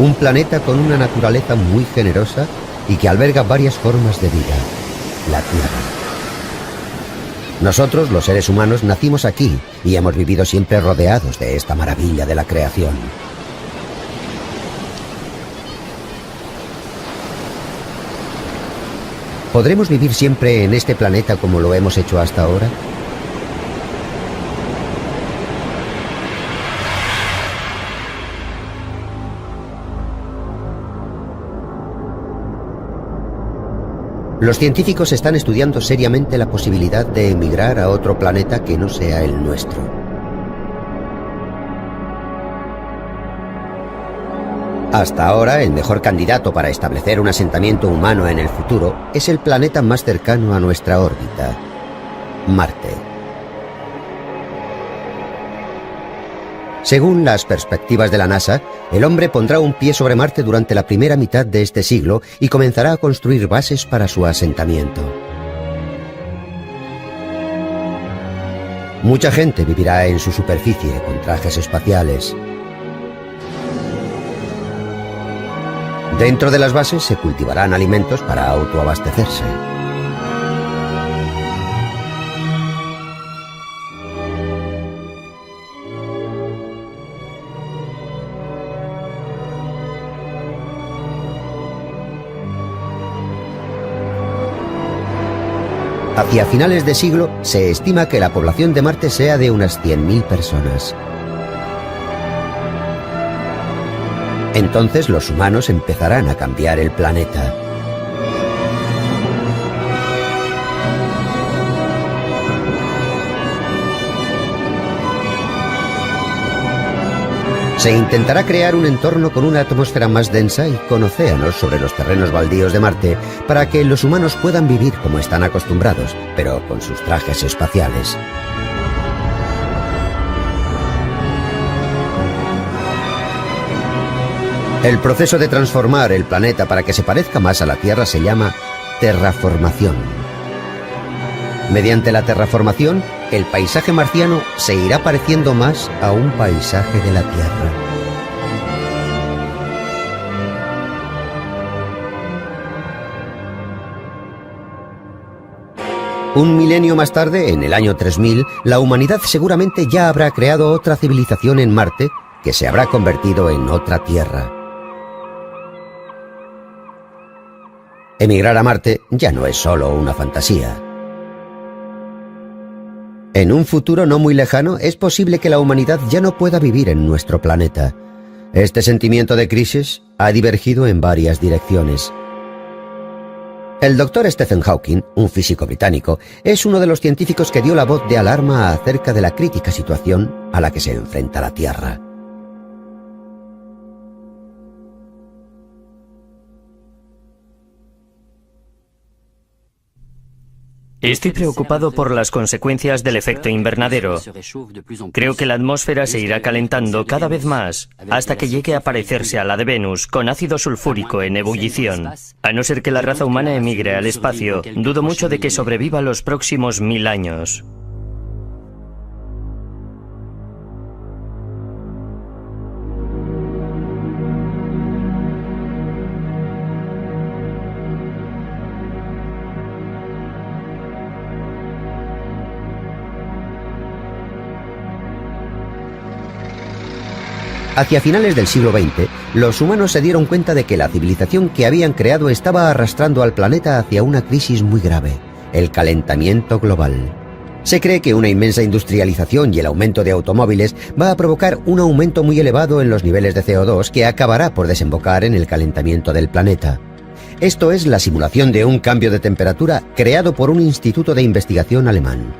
Un planeta con una naturaleza muy generosa y que alberga varias formas de vida. La Tierra. Nosotros, los seres humanos, nacimos aquí y hemos vivido siempre rodeados de esta maravilla de la creación. ¿Podremos vivir siempre en este planeta como lo hemos hecho hasta ahora? Los científicos están estudiando seriamente la posibilidad de emigrar a otro planeta que no sea el nuestro. Hasta ahora, el mejor candidato para establecer un asentamiento humano en el futuro es el planeta más cercano a nuestra órbita, Marte. Según las perspectivas de la NASA, el hombre pondrá un pie sobre Marte durante la primera mitad de este siglo y comenzará a construir bases para su asentamiento. Mucha gente vivirá en su superficie con trajes espaciales. Dentro de las bases se cultivarán alimentos para autoabastecerse. Hacia finales de siglo se estima que la población de Marte sea de unas 100.000 personas. Entonces los humanos empezarán a cambiar el planeta. Se intentará crear un entorno con una atmósfera más densa y con océanos sobre los terrenos baldíos de Marte para que los humanos puedan vivir como están acostumbrados, pero con sus trajes espaciales. El proceso de transformar el planeta para que se parezca más a la Tierra se llama terraformación. Mediante la terraformación, el paisaje marciano se irá pareciendo más a un paisaje de la Tierra. Un milenio más tarde, en el año 3000, la humanidad seguramente ya habrá creado otra civilización en Marte que se habrá convertido en otra Tierra. Emigrar a Marte ya no es solo una fantasía. En un futuro no muy lejano, es posible que la humanidad ya no pueda vivir en nuestro planeta. Este sentimiento de crisis ha divergido en varias direcciones. El doctor Stephen Hawking, un físico británico, es uno de los científicos que dio la voz de alarma acerca de la crítica situación a la que se enfrenta la Tierra. Estoy preocupado por las consecuencias del efecto invernadero. Creo que la atmósfera se irá calentando cada vez más hasta que llegue a parecerse a la de Venus, con ácido sulfúrico en ebullición. A no ser que la raza humana emigre al espacio, dudo mucho de que sobreviva los próximos 1000 años. Hacia finales del siglo XX, los humanos se dieron cuenta de que la civilización que habían creado estaba arrastrando al planeta hacia una crisis muy grave, el calentamiento global. Se cree que una inmensa industrialización y el aumento de automóviles va a provocar un aumento muy elevado en los niveles de CO2 que acabará por desembocar en el calentamiento del planeta. Esto es la simulación de un cambio de temperatura creado por un instituto de investigación alemán.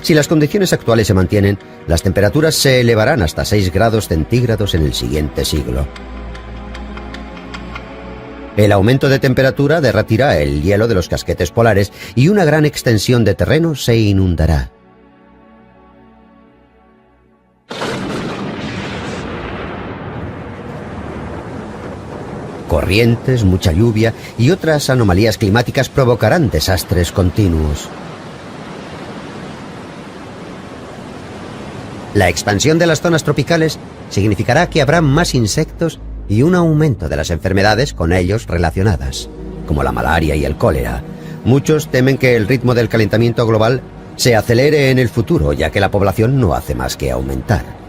Si las condiciones actuales se mantienen, las temperaturas se elevarán hasta 6 grados centígrados en el siguiente siglo. El aumento de temperatura derretirá el hielo de los casquetes polares y una gran extensión de terreno se inundará. Corrientes, mucha lluvia y otras anomalías climáticas provocarán desastres continuos. La expansión de las zonas tropicales significará que habrá más insectos y un aumento de las enfermedades con ellos relacionadas, como la malaria y el cólera. Muchos temen que el ritmo del calentamiento global se acelere en el futuro, ya que la población no hace más que aumentar.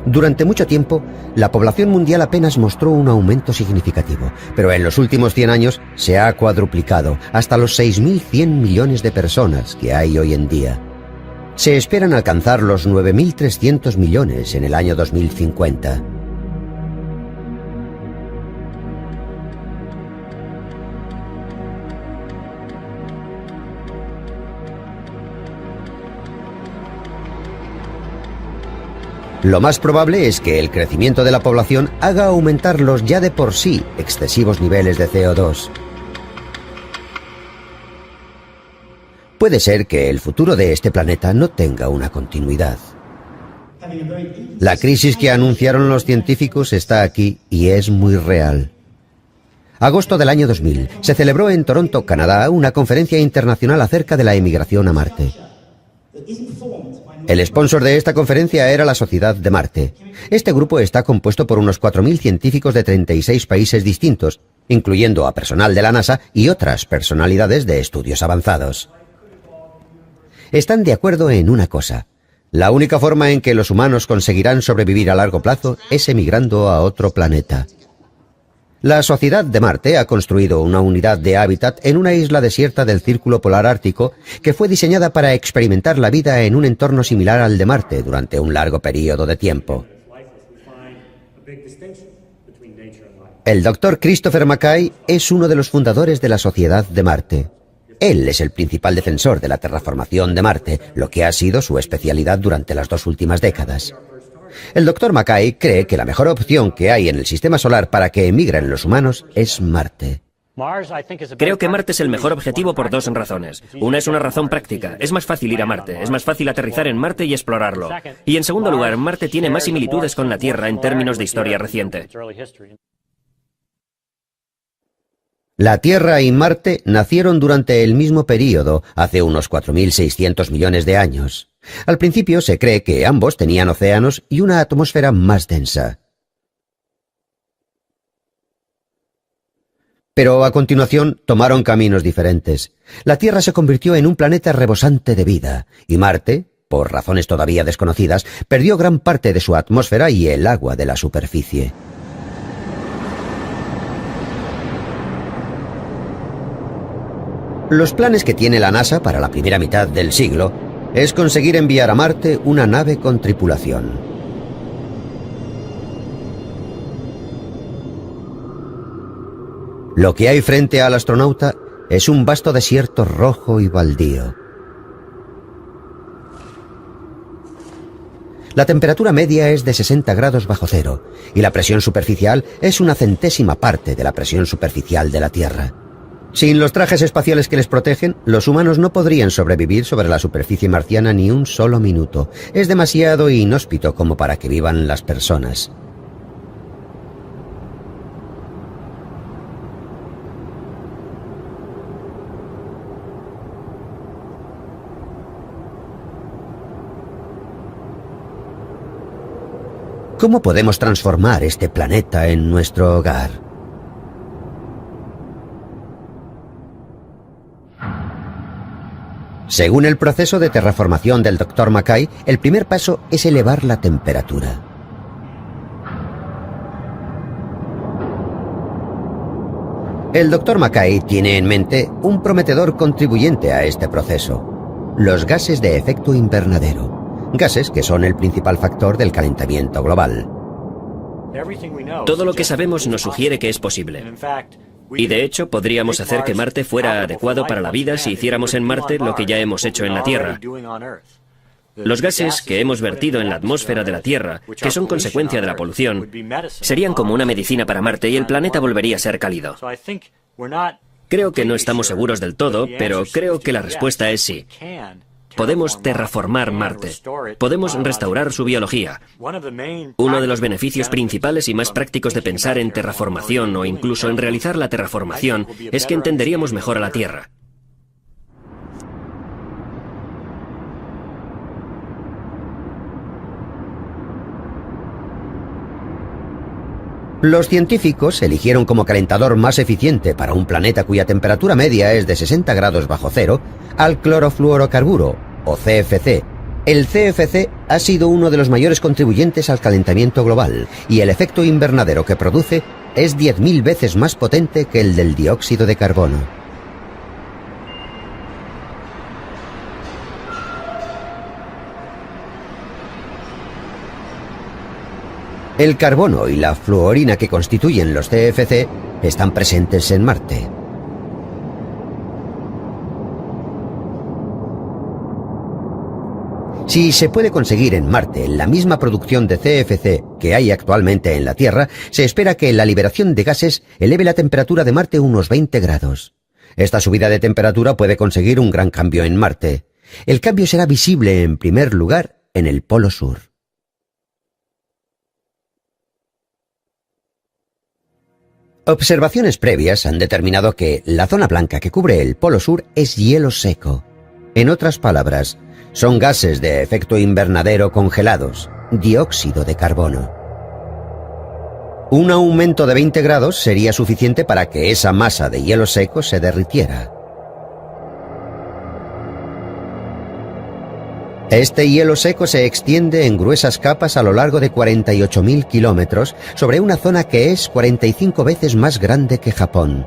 Durante mucho tiempo, la población mundial apenas mostró un aumento significativo, pero en los últimos 100 años se ha cuadruplicado hasta los 6.100 millones de personas que hay hoy en día. Se esperan alcanzar los 9.300 millones en el año 2050. Lo más probable es que el crecimiento de la población haga aumentar los ya de por sí excesivos niveles de CO2. Puede ser que el futuro de este planeta no tenga una continuidad. La crisis que anunciaron los científicos está aquí y es muy real. Agosto del año 2000, se celebró en Toronto, Canadá, una conferencia internacional acerca de la emigración a Marte. El sponsor de esta conferencia era la Sociedad de Marte. Este grupo está compuesto por unos 4.000 científicos de 36 países distintos, incluyendo a personal de la NASA y otras personalidades de estudios avanzados. Están de acuerdo en una cosa: la única forma en que los humanos conseguirán sobrevivir a largo plazo es emigrando a otro planeta. La Sociedad de Marte ha construido una unidad de hábitat en una isla desierta del Círculo Polar Ártico que fue diseñada para experimentar la vida en un entorno similar al de Marte durante un largo periodo de tiempo. El Dr. Christopher McKay es uno de los fundadores de la Sociedad de Marte. Él es el principal defensor de la terraformación de Marte, lo que ha sido su especialidad durante las 2 últimas décadas. El Dr. McKay cree que la mejor opción que hay en el sistema solar para que emigren los humanos es Marte. Creo que Marte es el mejor objetivo por 2 razones. Una es una razón práctica. Es más fácil ir a Marte, es más fácil aterrizar en Marte y explorarlo. Y en segundo lugar, Marte tiene más similitudes con la Tierra en términos de historia reciente. La Tierra y Marte nacieron durante el mismo período, hace unos 4.600 millones de años. Al principio se cree que ambos tenían océanos y una atmósfera más densa. Pero a continuación tomaron caminos diferentes. La Tierra se convirtió en un planeta rebosante de vida, y Marte, por razones todavía desconocidas, perdió gran parte de su atmósfera y el agua de la superficie. Los planes que tiene la NASA para la primera mitad del siglo es conseguir enviar a Marte una nave con tripulación. Lo que hay frente al astronauta es un vasto desierto rojo y baldío. La temperatura media es de 60 grados bajo cero y la presión superficial es una centésima parte de la presión superficial de la Tierra. Sin los trajes espaciales que les protegen, los humanos no podrían sobrevivir sobre la superficie marciana ni un solo minuto. Es demasiado inhóspito como para que vivan las personas. ¿Cómo podemos transformar este planeta en nuestro hogar? Según el proceso de terraformación del Dr. McKay, el primer paso es elevar la temperatura. El Dr. McKay tiene en mente un prometedor contribuyente a este proceso: los gases de efecto invernadero, gases que son el principal factor del calentamiento global. Todo lo que sabemos nos sugiere que es posible. Y de hecho, podríamos hacer que Marte fuera adecuado para la vida si hiciéramos en Marte lo que ya hemos hecho en la Tierra. Los gases que hemos vertido en la atmósfera de la Tierra, que son consecuencia de la polución, serían como una medicina para Marte y el planeta volvería a ser cálido. Creo que no estamos seguros del todo, pero creo que la respuesta es sí. Podemos terraformar Marte. Podemos restaurar su biología. Uno de los beneficios principales y más prácticos de pensar en terraformación o incluso en realizar la terraformación es que entenderíamos mejor a la Tierra. Los científicos eligieron como calentador más eficiente para un planeta cuya temperatura media es de 60 grados bajo cero al clorofluorocarburo, o CFC. El CFC ha sido uno de los mayores contribuyentes al calentamiento global, y el efecto invernadero que produce es 10.000 veces más potente que el del dióxido de carbono. El carbono y la fluorina que constituyen los CFC están presentes en Marte. Si se puede conseguir en Marte la misma producción de CFC que hay actualmente en la Tierra, se espera que la liberación de gases eleve la temperatura de Marte unos 20 grados. Esta subida de temperatura puede conseguir un gran cambio en Marte. El cambio será visible en primer lugar en el Polo Sur. Observaciones previas han determinado que la zona blanca que cubre el Polo Sur es hielo seco. En otras palabras, son gases de efecto invernadero congelados, dióxido de carbono. Un aumento de 20 grados sería suficiente para que esa masa de hielo seco se derritiera. Este hielo seco se extiende en gruesas capas a lo largo de 48.000 kilómetros sobre una zona que es 45 veces más grande que Japón.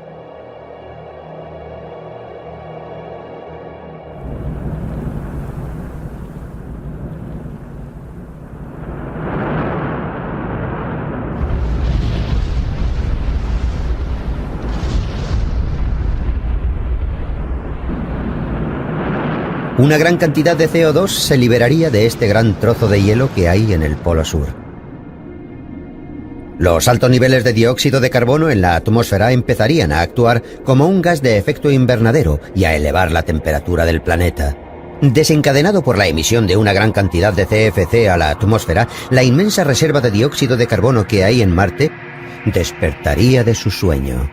Una gran cantidad de CO2 se liberaría de este gran trozo de hielo que hay en el Polo Sur. Los altos niveles de dióxido de carbono en la atmósfera empezarían a actuar como un gas de efecto invernadero y a elevar la temperatura del planeta. Desencadenado por la emisión de una gran cantidad de CFC a la atmósfera, la inmensa reserva de dióxido de carbono que hay en Marte despertaría de su sueño.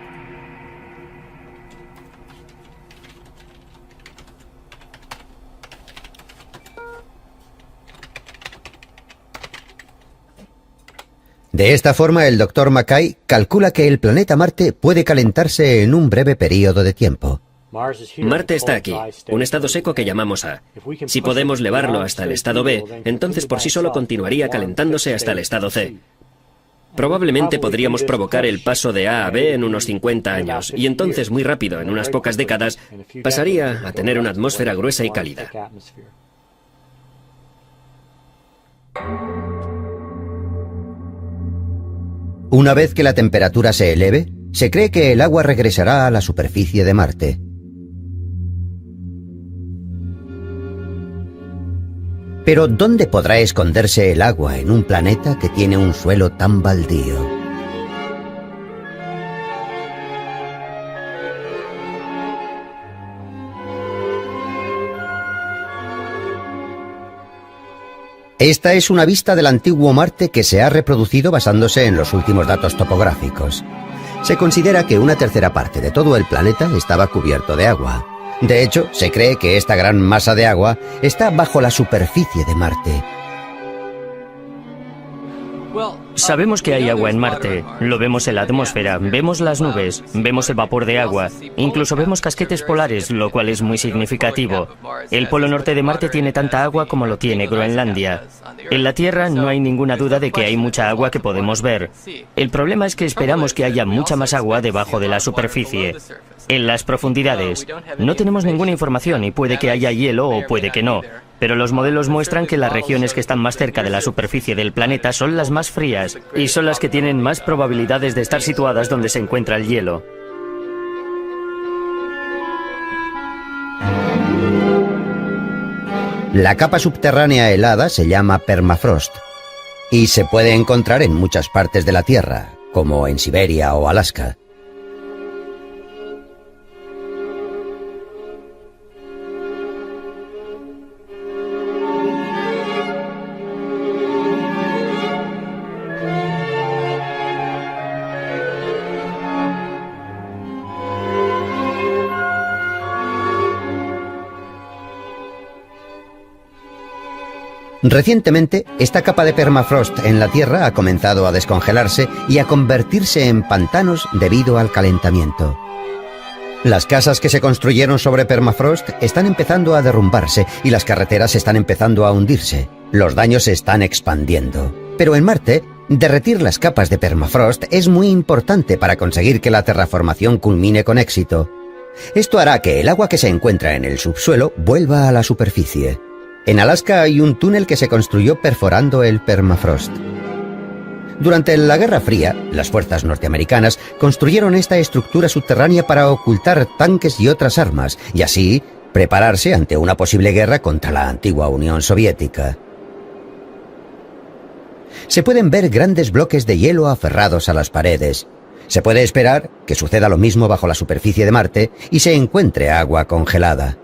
De esta forma, el Dr. Mackay calcula que el planeta Marte puede calentarse en un breve periodo de tiempo. Marte está aquí, un estado seco que llamamos A. Si podemos elevarlo hasta el estado B, entonces por sí solo continuaría calentándose hasta el estado C. Probablemente podríamos provocar el paso de A a B en unos 50 años, y entonces muy rápido, en unas pocas décadas, pasaría a tener una atmósfera gruesa y cálida. Una vez que la temperatura se eleve, se cree que el agua regresará a la superficie de Marte. Pero ¿dónde podrá esconderse el agua en un planeta que tiene un suelo tan baldío? Esta es una vista del antiguo Marte que se ha reproducido basándose en los últimos datos topográficos. Se considera que una tercera parte de todo el planeta estaba cubierto de agua. De hecho, se cree que esta gran masa de agua está bajo la superficie de Marte. Sabemos que hay agua en Marte, lo vemos en la atmósfera, vemos las nubes, vemos el vapor de agua, incluso vemos casquetes polares, lo cual es muy significativo. El polo norte de Marte tiene tanta agua como lo tiene Groenlandia. En la Tierra no hay ninguna duda de que hay mucha agua que podemos ver. El problema es que esperamos que haya mucha más agua debajo de la superficie. En las profundidades no tenemos ninguna información y puede que haya hielo o puede que no. Pero los modelos muestran que las regiones que están más cerca de la superficie del planeta son las más frías y son las que tienen más probabilidades de estar situadas donde se encuentra el hielo. La capa subterránea helada se llama permafrost y se puede encontrar en muchas partes de la Tierra, como en Siberia o Alaska. Recientemente, esta capa de permafrost en la Tierra ha comenzado a descongelarse y a convertirse en pantanos debido al calentamiento. Las casas que se construyeron sobre permafrost están empezando a derrumbarse y las carreteras están empezando a hundirse. Los daños se están expandiendo. Pero en Marte, derretir las capas de permafrost es muy importante para conseguir que la terraformación culmine con éxito. Esto hará que el agua que se encuentra en el subsuelo vuelva a la superficie. En Alaska hay un túnel que se construyó perforando el permafrost. Durante la Guerra Fría, las fuerzas norteamericanas construyeron esta estructura subterránea para ocultar tanques y otras armas, y así prepararse ante una posible guerra contra la antigua Unión Soviética. Se pueden ver grandes bloques de hielo aferrados a las paredes. Se puede esperar que suceda lo mismo bajo la superficie de Marte y se encuentre agua congelada.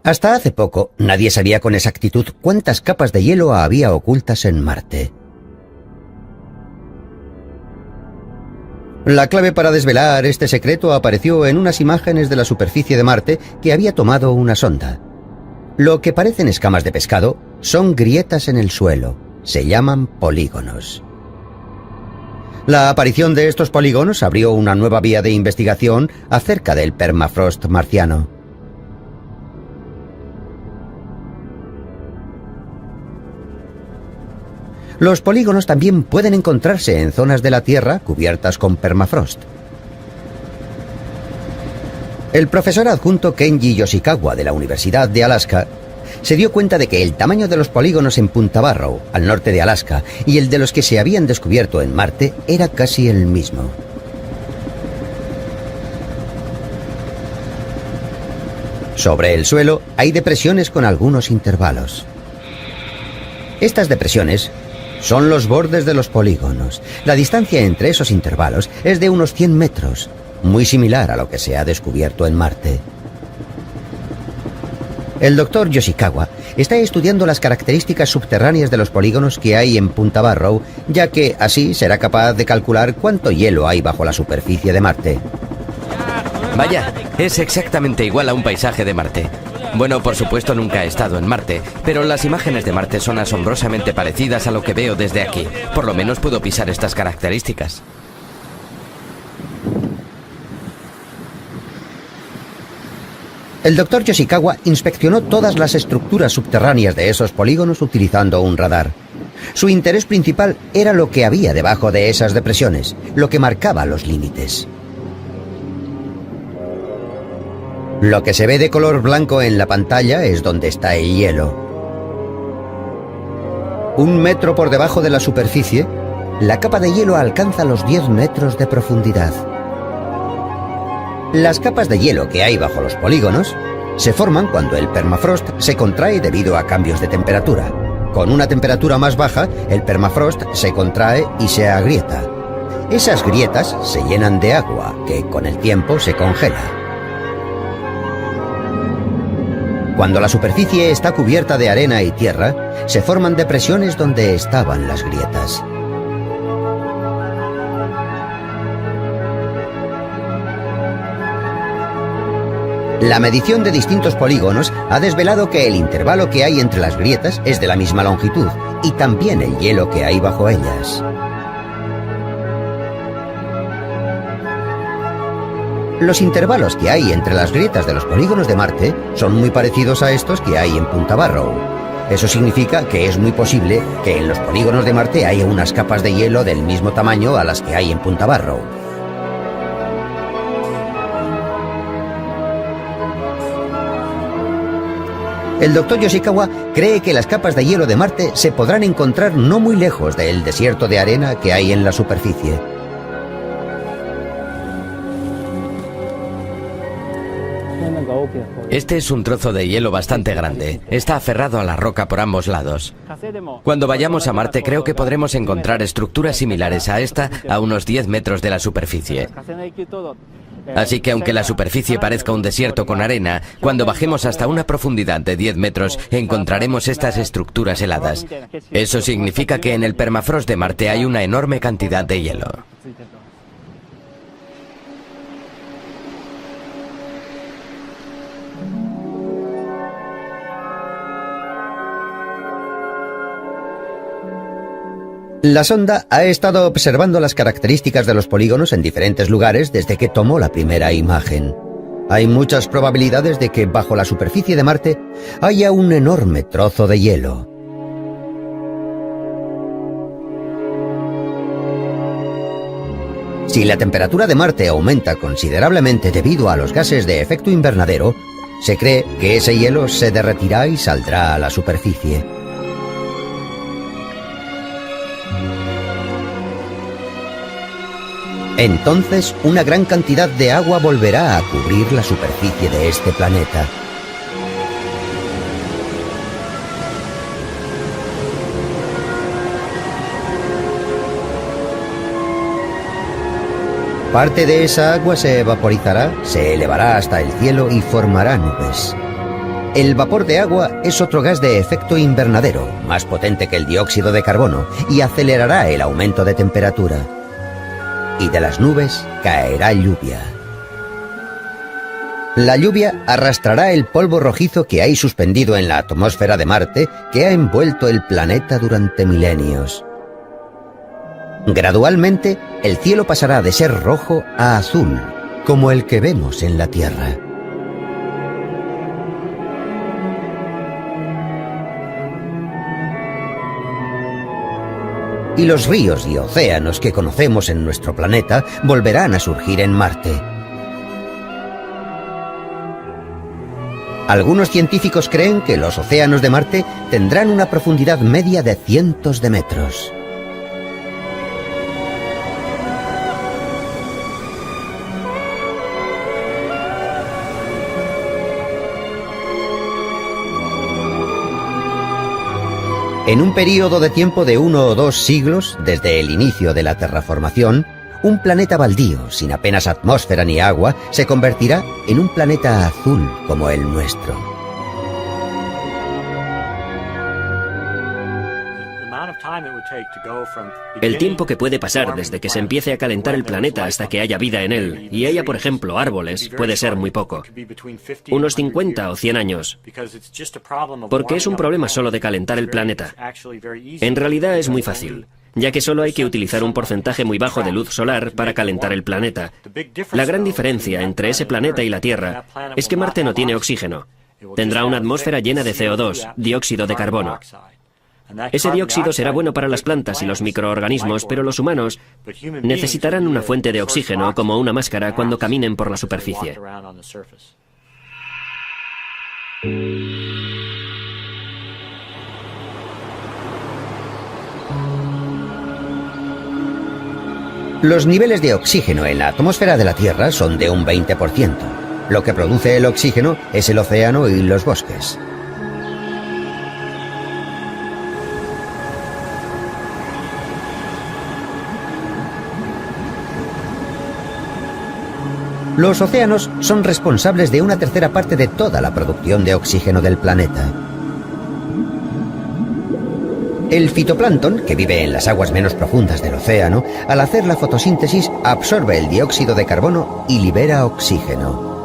Hasta hace poco, nadie sabía con exactitud cuántas capas de hielo había ocultas en Marte. La clave para desvelar este secreto apareció en unas imágenes de la superficie de Marte que había tomado una sonda. Lo que parecen escamas de pescado son grietas en el suelo. Se llaman polígonos. La aparición de estos polígonos abrió una nueva vía de investigación acerca del permafrost marciano. Los polígonos también pueden encontrarse en zonas de la Tierra cubiertas con permafrost. El profesor adjunto Kenji Yoshikawa de la Universidad de Alaska se dio cuenta de que el tamaño de los polígonos en Punta Barrow, al norte de Alaska, y el de los que se habían descubierto en Marte era casi el mismo. Sobre el suelo hay depresiones con algunos intervalos. Estas depresiones son los bordes de los polígonos. La distancia entre esos intervalos es de unos 100 metros, muy similar a lo que se ha descubierto en Marte. El doctor Yoshikawa está estudiando las características subterráneas de los polígonos que hay en Punta Barrow, ya que así será capaz de calcular cuánto hielo hay bajo la superficie de Marte. Vaya, es exactamente igual a un paisaje de Marte. Bueno, por supuesto nunca he estado en Marte, pero las imágenes de Marte son asombrosamente parecidas a lo que veo desde aquí. Por lo menos puedo pisar estas características. El doctor Yoshikawa inspeccionó todas las estructuras subterráneas de esos polígonos utilizando un radar. Su interés principal era lo que había debajo de esas depresiones, lo que marcaba los límites. Lo que se ve de color blanco en la pantalla es donde está el hielo. 1 metro por debajo de la superficie, la capa de hielo alcanza los 10 metros de profundidad. Las capas de hielo que hay bajo los polígonos se forman cuando el permafrost se contrae debido a cambios de temperatura. Con una temperatura más baja, el permafrost se contrae y se agrieta. Esas grietas se llenan de agua, que con el tiempo se congela. Cuando la superficie está cubierta de arena y tierra, se forman depresiones donde estaban las grietas. La medición de distintos polígonos ha desvelado que el intervalo que hay entre las grietas es de la misma longitud, y también el hielo que hay bajo ellas. Los intervalos que hay entre las grietas de los polígonos de Marte son muy parecidos a estos que hay en Punta Barrow. Eso significa que es muy posible que en los polígonos de Marte haya unas capas de hielo del mismo tamaño a las que hay en Punta Barrow. El doctor Yoshikawa cree que las capas de hielo de Marte se podrán encontrar no muy lejos del desierto de arena que hay en la superficie. Este es un trozo de hielo bastante grande. Está aferrado a la roca por ambos lados. Cuando vayamos a Marte creo que podremos encontrar estructuras similares a esta a unos 10 metros de la superficie. Así que aunque la superficie parezca un desierto con arena, cuando bajemos hasta una profundidad de 10 metros encontraremos estas estructuras heladas. Eso significa que en el permafrost de Marte hay una enorme cantidad de hielo. La sonda ha estado observando las características de los polígonos en diferentes lugares desde que tomó la primera imagen. Hay muchas probabilidades de que bajo la superficie de Marte haya un enorme trozo de hielo. Si la temperatura de Marte aumenta considerablemente debido a los gases de efecto invernadero, se cree que ese hielo se derretirá y saldrá a la superficie. Entonces, una gran cantidad de agua volverá a cubrir la superficie de este planeta. Parte de esa agua se vaporizará, se elevará hasta el cielo y formará nubes. El vapor de agua es otro gas de efecto invernadero, más potente que el dióxido de carbono, y acelerará el aumento de temperatura. Y de las nubes caerá lluvia. La lluvia arrastrará el polvo rojizo que hay suspendido en la atmósfera de Marte, que ha envuelto el planeta durante milenios. Gradualmente, el cielo pasará de ser rojo a azul, como el que vemos en la Tierra. Y los ríos y océanos que conocemos en nuestro planeta volverán a surgir en Marte. Algunos científicos creen que los océanos de Marte tendrán una profundidad media de cientos de metros. En un período de tiempo de 1 o 2 siglos, desde el inicio de la terraformación, un planeta baldío, sin apenas atmósfera ni agua, se convertirá en un planeta azul como el nuestro. El tiempo que puede pasar desde que se empiece a calentar el planeta hasta que haya vida en él, y haya, por ejemplo, árboles, puede ser muy poco. Unos 50 o 100 años. Porque es un problema solo de calentar el planeta. En realidad es muy fácil, ya que solo hay que utilizar un porcentaje muy bajo de luz solar para calentar el planeta. La gran diferencia entre ese planeta y la Tierra es que Marte no tiene oxígeno. Tendrá una atmósfera llena de CO2, dióxido de carbono. Ese dióxido será bueno para las plantas y los microorganismos, pero los humanos necesitarán una fuente de oxígeno como una máscara cuando caminen por la superficie. Los niveles de oxígeno en la atmósfera de la Tierra son de un 20%. Lo que produce el oxígeno es el océano y los bosques. Los océanos son responsables de una tercera parte de toda la producción de oxígeno del planeta. El fitoplancton, que vive en las aguas menos profundas del océano, al hacer la fotosíntesis absorbe el dióxido de carbono y libera oxígeno.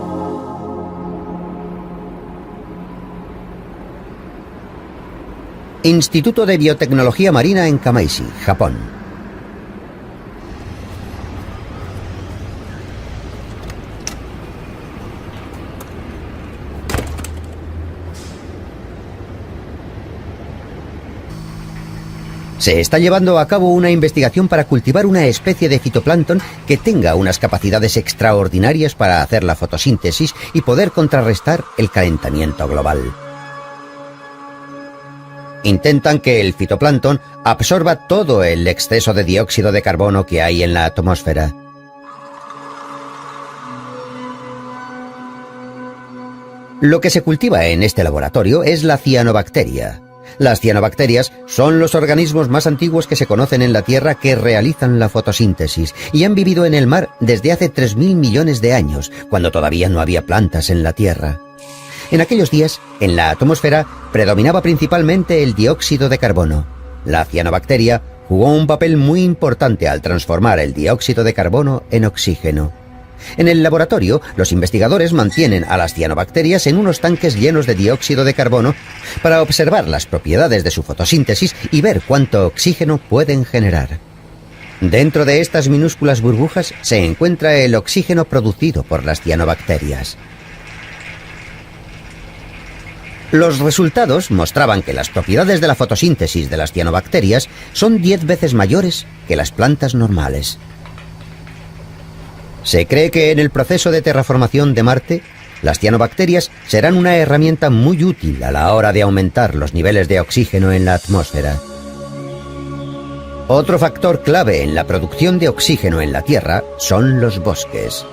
Instituto de Biotecnología Marina en Kamaishi, Japón. Se está llevando a cabo una investigación para cultivar una especie de fitoplancton que tenga unas capacidades extraordinarias para hacer la fotosíntesis y poder contrarrestar el calentamiento global. Intentan que el fitoplancton absorba todo el exceso de dióxido de carbono que hay en la atmósfera. Lo que se cultiva en este laboratorio es la cianobacteria. Las cianobacterias son los organismos más antiguos que se conocen en la Tierra que realizan la fotosíntesis y han vivido en el mar desde hace 3.000 millones de años, cuando todavía no había plantas en la Tierra. En aquellos días, en la atmósfera, predominaba principalmente el dióxido de carbono. La cianobacteria jugó un papel muy importante al transformar el dióxido de carbono en oxígeno. En el laboratorio, los investigadores mantienen a las cianobacterias en unos tanques llenos de dióxido de carbono para observar las propiedades de su fotosíntesis y ver cuánto oxígeno pueden generar. Dentro de estas minúsculas burbujas se encuentra el oxígeno producido por las cianobacterias. Los resultados mostraban que las propiedades de la fotosíntesis de las cianobacterias son 10 veces mayores que las plantas normales. Se cree que en el proceso de terraformación de Marte, las cianobacterias serán una herramienta muy útil a la hora de aumentar los niveles de oxígeno en la atmósfera. Otro factor clave en la producción de oxígeno en la Tierra son los bosques.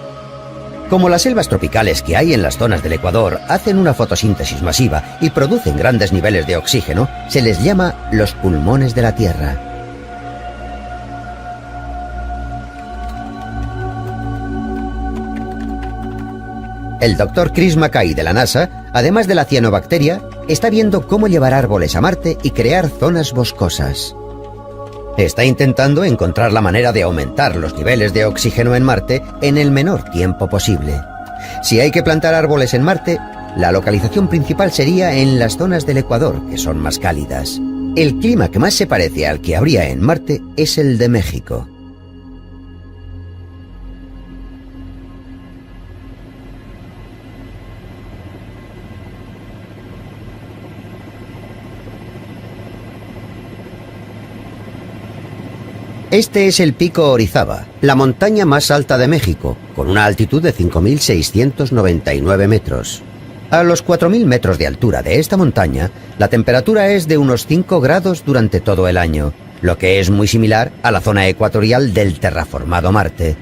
Como las selvas tropicales que hay en las zonas del Ecuador hacen una fotosíntesis masiva y producen grandes niveles de oxígeno, se les llama los pulmones de la Tierra. El Dr. Chris Mackay de la NASA, además de la cianobacteria, está viendo cómo llevar árboles a Marte y crear zonas boscosas. Está intentando encontrar la manera de aumentar los niveles de oxígeno en Marte en el menor tiempo posible. Si hay que plantar árboles en Marte, la localización principal sería en las zonas del Ecuador, que son más cálidas. El clima que más se parece al que habría en Marte es el de México. Este es el Pico Orizaba, la montaña más alta de México, con una altitud de 5.699 metros. A los 4.000 metros de altura de esta montaña, la temperatura es de unos 5 grados durante todo el año, lo que es muy similar a la zona ecuatorial del terraformado Marte.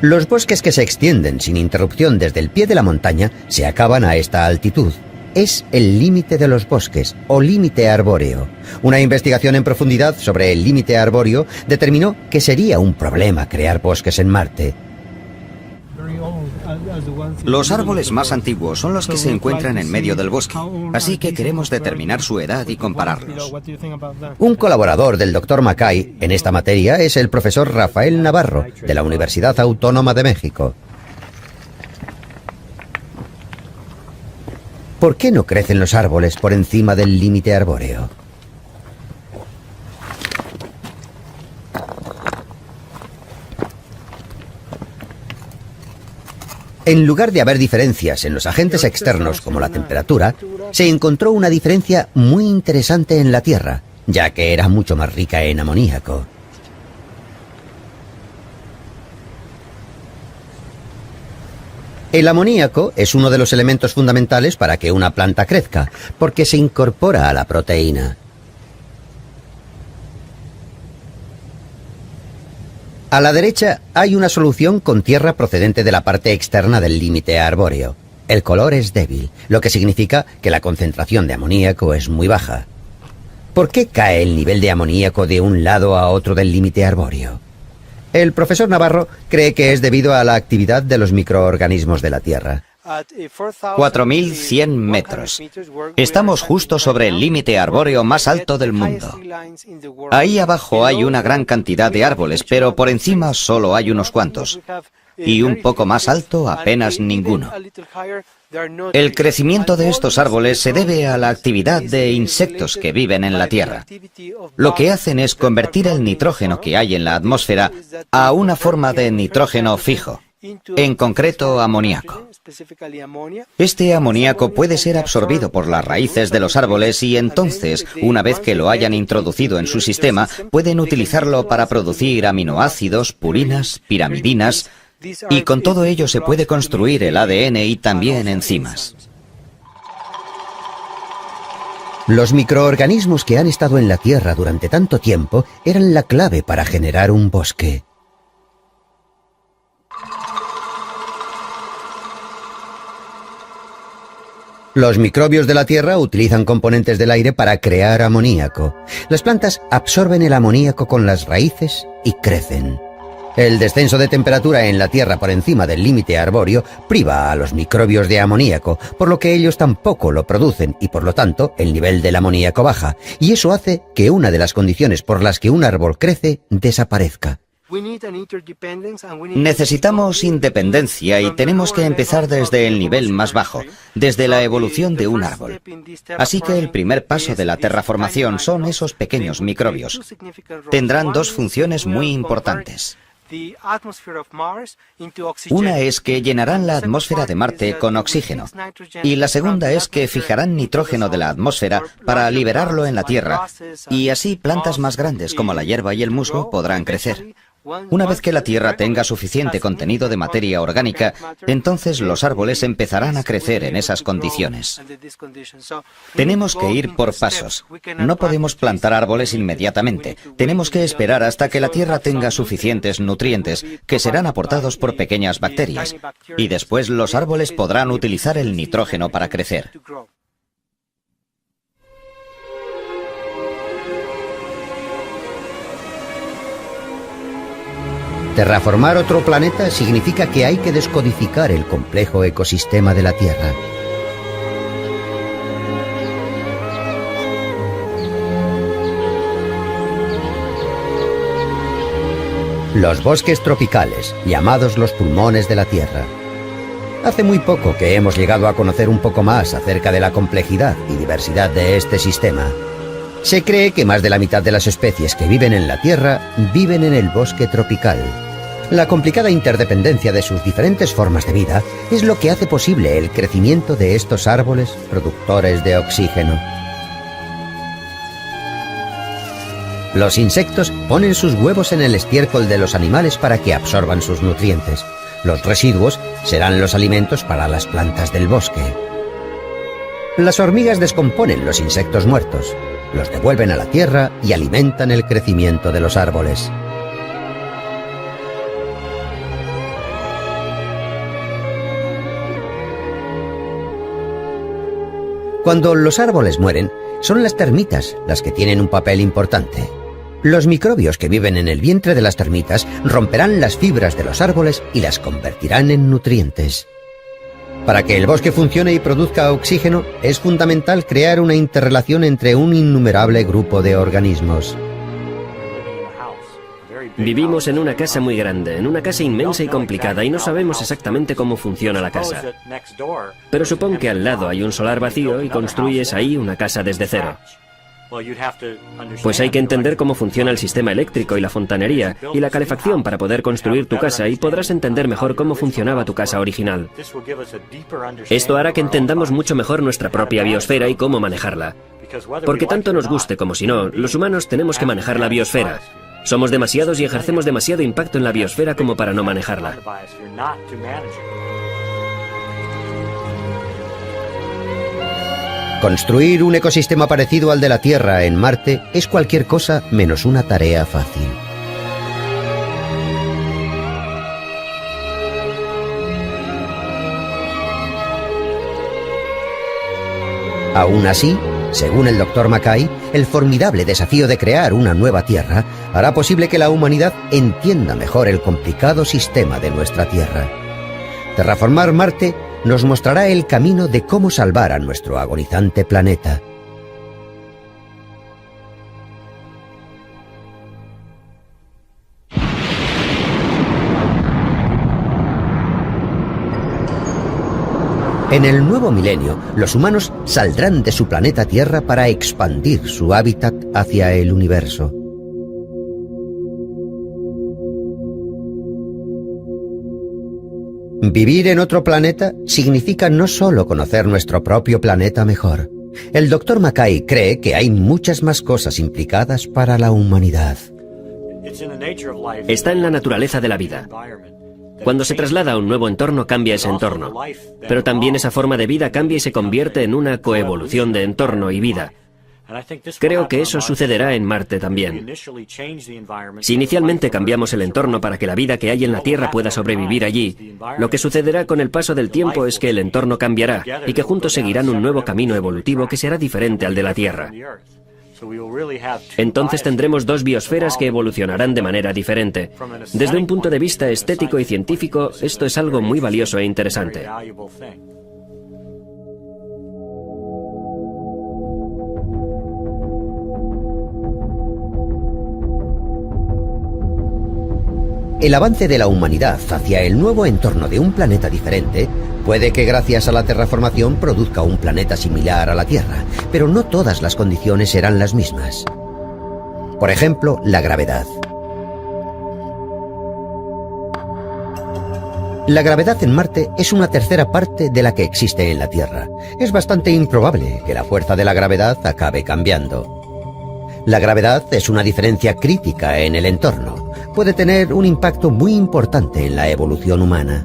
Los bosques que se extienden sin interrupción desde el pie de la montaña se acaban a esta altitud. Es el límite de los bosques, o límite arbóreo. Una investigación en profundidad sobre el límite arbóreo determinó que sería un problema crear bosques en Marte. Los árboles más antiguos son los que se encuentran en medio del bosque, así que queremos determinar su edad y compararlos. Un colaborador del Dr. Mackay en esta materia es el profesor Rafael Navarro, de la Universidad Autónoma de México. ¿Por qué no crecen los árboles por encima del límite arbóreo? En lugar de haber diferencias en los agentes externos como la temperatura, se encontró una diferencia muy interesante en la Tierra, ya que era mucho más rica en amoníaco. El amoníaco es uno de los elementos fundamentales para que una planta crezca, porque se incorpora a la proteína. A la derecha hay una solución con tierra procedente de la parte externa del límite arbóreo. El color es débil, lo que significa que la concentración de amoníaco es muy baja. ¿Por qué cae el nivel de amoníaco de un lado a otro del límite arbóreo? El profesor Navarro cree que es debido a la actividad de los microorganismos de la Tierra. 4.100 metros. Estamos justo sobre el límite arbóreo más alto del mundo. Ahí abajo hay una gran cantidad de árboles, pero por encima solo hay unos cuantos. Y un poco más alto, apenas ninguno. El crecimiento de estos árboles se debe a la actividad de insectos que viven en la Tierra. Lo que hacen es convertir el nitrógeno que hay en la atmósfera a una forma de nitrógeno fijo, en concreto amoníaco. Este amoníaco puede ser absorbido por las raíces de los árboles y entonces, una vez que lo hayan introducido en su sistema, pueden utilizarlo para producir aminoácidos, purinas, pirimidinas, y con todo ello se puede construir el ADN y también enzimas. Los microorganismos que han estado en la Tierra durante tanto tiempo eran la clave para generar un bosque. Los microbios de la Tierra utilizan componentes del aire para crear amoníaco. Las plantas absorben el amoníaco con las raíces y crecen. El descenso de temperatura en la Tierra por encima del límite arbóreo priva a los microbios de amoníaco, por lo que ellos tampoco lo producen y por lo tanto el nivel del amoníaco baja, y eso hace que una de las condiciones por las que un árbol crece desaparezca. Necesitamos independencia y tenemos que empezar desde el nivel más bajo, desde la evolución de un árbol. Así que el primer paso de la terraformación son esos pequeños microbios. Tendrán dos funciones muy importantes. Una es que llenarán la atmósfera de Marte con oxígeno, y la segunda es que fijarán nitrógeno de la atmósfera para liberarlo en la Tierra, y así plantas más grandes como la hierba y el musgo podrán crecer. Una vez que la Tierra tenga suficiente contenido de materia orgánica, entonces los árboles empezarán a crecer en esas condiciones. Tenemos que ir por pasos. No podemos plantar árboles inmediatamente. Tenemos que esperar hasta que la Tierra tenga suficientes nutrientes, que serán aportados por pequeñas bacterias, y después los árboles podrán utilizar el nitrógeno para crecer. Terraformar otro planeta significa que hay que descodificar el complejo ecosistema de la Tierra. Los bosques tropicales, llamados los pulmones de la Tierra. Hace muy poco que hemos llegado a conocer un poco más acerca de la complejidad y diversidad de este sistema. Se cree que más de la mitad de las especies que viven en la Tierra viven en el bosque tropical. La complicada interdependencia de sus diferentes formas de vida es lo que hace posible el crecimiento de estos árboles productores de oxígeno. Los insectos ponen sus huevos en el estiércol de los animales para que absorban sus nutrientes. Los residuos serán los alimentos para las plantas del bosque. Las hormigas descomponen los insectos muertos, los devuelven a la tierra y alimentan el crecimiento de los árboles. Cuando los árboles mueren, son las termitas las que tienen un papel importante. Los microbios que viven en el vientre de las termitas romperán las fibras de los árboles y las convertirán en nutrientes. Para que el bosque funcione y produzca oxígeno, es fundamental crear una interrelación entre un innumerable grupo de organismos. Vivimos en una casa muy grande, en una casa inmensa y complicada, y no sabemos exactamente cómo funciona la casa. Pero supón que al lado hay un solar vacío y construyes ahí una casa desde cero. Pues hay que entender cómo funciona el sistema eléctrico y la fontanería y la calefacción para poder construir tu casa, y podrás entender mejor cómo funcionaba tu casa original. Esto hará que entendamos mucho mejor nuestra propia biosfera y cómo manejarla. Porque tanto nos guste como si no, los humanos tenemos que manejar la biosfera. Somos demasiados y ejercemos demasiado impacto en la biosfera como para no manejarla. Construir un ecosistema parecido al de la Tierra en Marte es cualquier cosa menos una tarea fácil. Aún así, según el Dr. Mackay, el formidable desafío de crear una nueva Tierra hará posible que la humanidad entienda mejor el complicado sistema de nuestra Tierra. Terraformar Marte nos mostrará el camino de cómo salvar a nuestro agonizante planeta. En el nuevo milenio, los humanos saldrán de su planeta Tierra para expandir su hábitat hacia el universo. Vivir en otro planeta significa no solo conocer nuestro propio planeta mejor. El Dr. Mackay cree que hay muchas más cosas implicadas para la humanidad. Está en la naturaleza de la vida. Cuando se traslada a un nuevo entorno, cambia ese entorno. Pero también esa forma de vida cambia y se convierte en una coevolución de entorno y vida. Creo que eso sucederá en Marte también. Si inicialmente cambiamos el entorno para que la vida que hay en la Tierra pueda sobrevivir allí, lo que sucederá con el paso del tiempo es que el entorno cambiará y que juntos seguirán un nuevo camino evolutivo que será diferente al de la Tierra. Entonces tendremos dos biosferas que evolucionarán de manera diferente. Desde un punto de vista estético y científico, esto es algo muy valioso e interesante. El avance de la humanidad hacia el nuevo entorno de un planeta diferente puede que gracias a la terraformación produzca un planeta similar a la Tierra, pero no todas las condiciones serán las mismas. Por ejemplo, la gravedad. La gravedad en Marte es una tercera parte de la que existe en la Tierra. Es bastante improbable que la fuerza de la gravedad acabe cambiando. La gravedad es una diferencia crítica en el entorno. Puede tener un impacto muy importante en la evolución humana.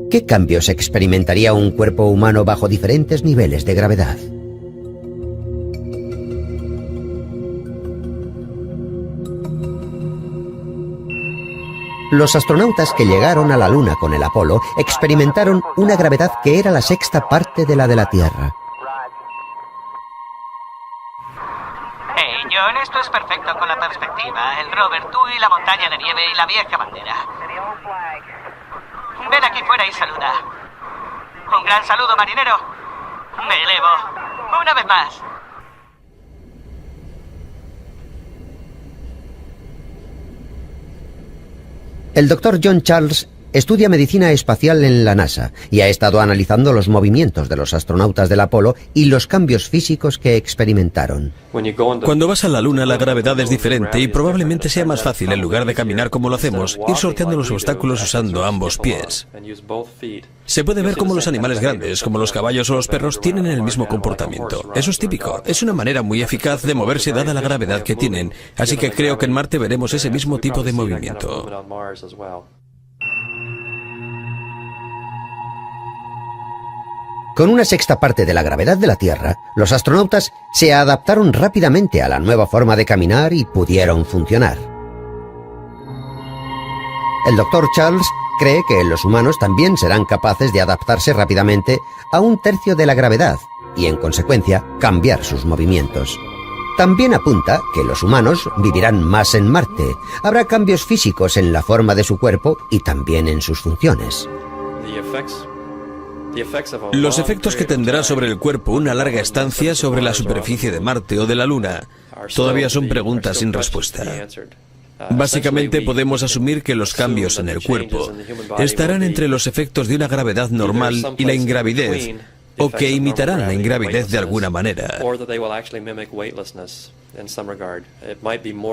¿Qué cambios experimentaría un cuerpo humano bajo diferentes niveles de gravedad? Los astronautas que llegaron a la Luna con el Apolo experimentaron una gravedad que era la sexta parte de la de la Tierra. John, esto es perfecto con la perspectiva. El rover, tú y la montaña de nieve y la vieja bandera. Ven aquí fuera y saluda. Un gran saludo, marinero. Me elevo. Una vez más. El Dr. John Charles estudia medicina espacial en la NASA y ha estado analizando los movimientos de los astronautas del Apolo y los cambios físicos que experimentaron. Cuando vas a la Luna, la gravedad es diferente y probablemente sea más fácil, en lugar de caminar como lo hacemos, ir sorteando los obstáculos usando ambos pies. Se puede ver cómo los animales grandes, como los caballos o los perros, tienen el mismo comportamiento. Eso es típico. Es una manera muy eficaz de moverse dada la gravedad que tienen, así que creo que en Marte veremos ese mismo tipo de movimiento. Con una sexta parte de la gravedad de la Tierra, los astronautas se adaptaron rápidamente a la nueva forma de caminar y pudieron funcionar. El Dr. Charles cree que los humanos también serán capaces de adaptarse rápidamente a un tercio de la gravedad y, en consecuencia, cambiar sus movimientos. También apunta que los humanos vivirán más en Marte. Habrá cambios físicos en la forma de su cuerpo y también en sus funciones. Los efectos que tendrá sobre el cuerpo una larga estancia sobre la superficie de Marte o de la Luna todavía son preguntas sin respuesta. Básicamente podemos asumir que los cambios en el cuerpo estarán entre los efectos de una gravedad normal y la ingravidez, o que imitarán la ingravidez de alguna manera.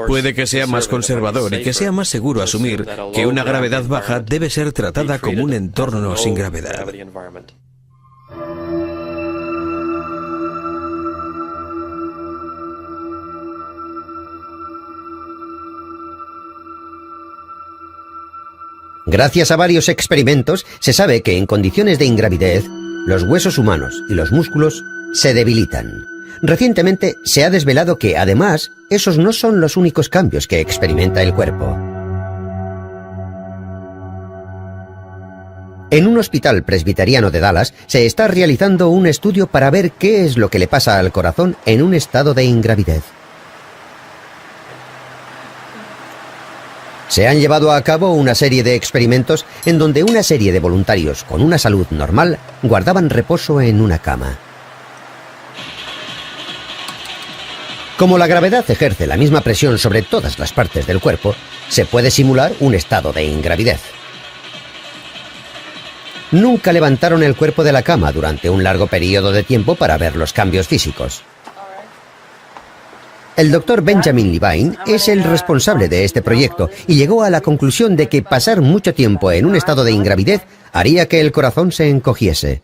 Puede que sea más conservador y que sea más seguro asumir que una gravedad baja debe ser tratada como un entorno sin gravedad. Gracias a varios experimentos, se sabe que en condiciones de ingravidez, los huesos humanos y los músculos se debilitan. Recientemente se ha desvelado que, además, esos no son los únicos cambios que experimenta el cuerpo. En un hospital presbiteriano de Dallas se está realizando un estudio para ver qué es lo que le pasa al corazón en un estado de ingravidez. Se han llevado a cabo una serie de experimentos en donde una serie de voluntarios con una salud normal guardaban reposo en una cama. Como la gravedad ejerce la misma presión sobre todas las partes del cuerpo, se puede simular un estado de ingravidez. Nunca levantaron el cuerpo de la cama durante un largo periodo de tiempo para ver los cambios físicos. El doctor Benjamin Levine es el responsable de este proyecto y llegó a la conclusión de que pasar mucho tiempo en un estado de ingravidez haría que el corazón se encogiese.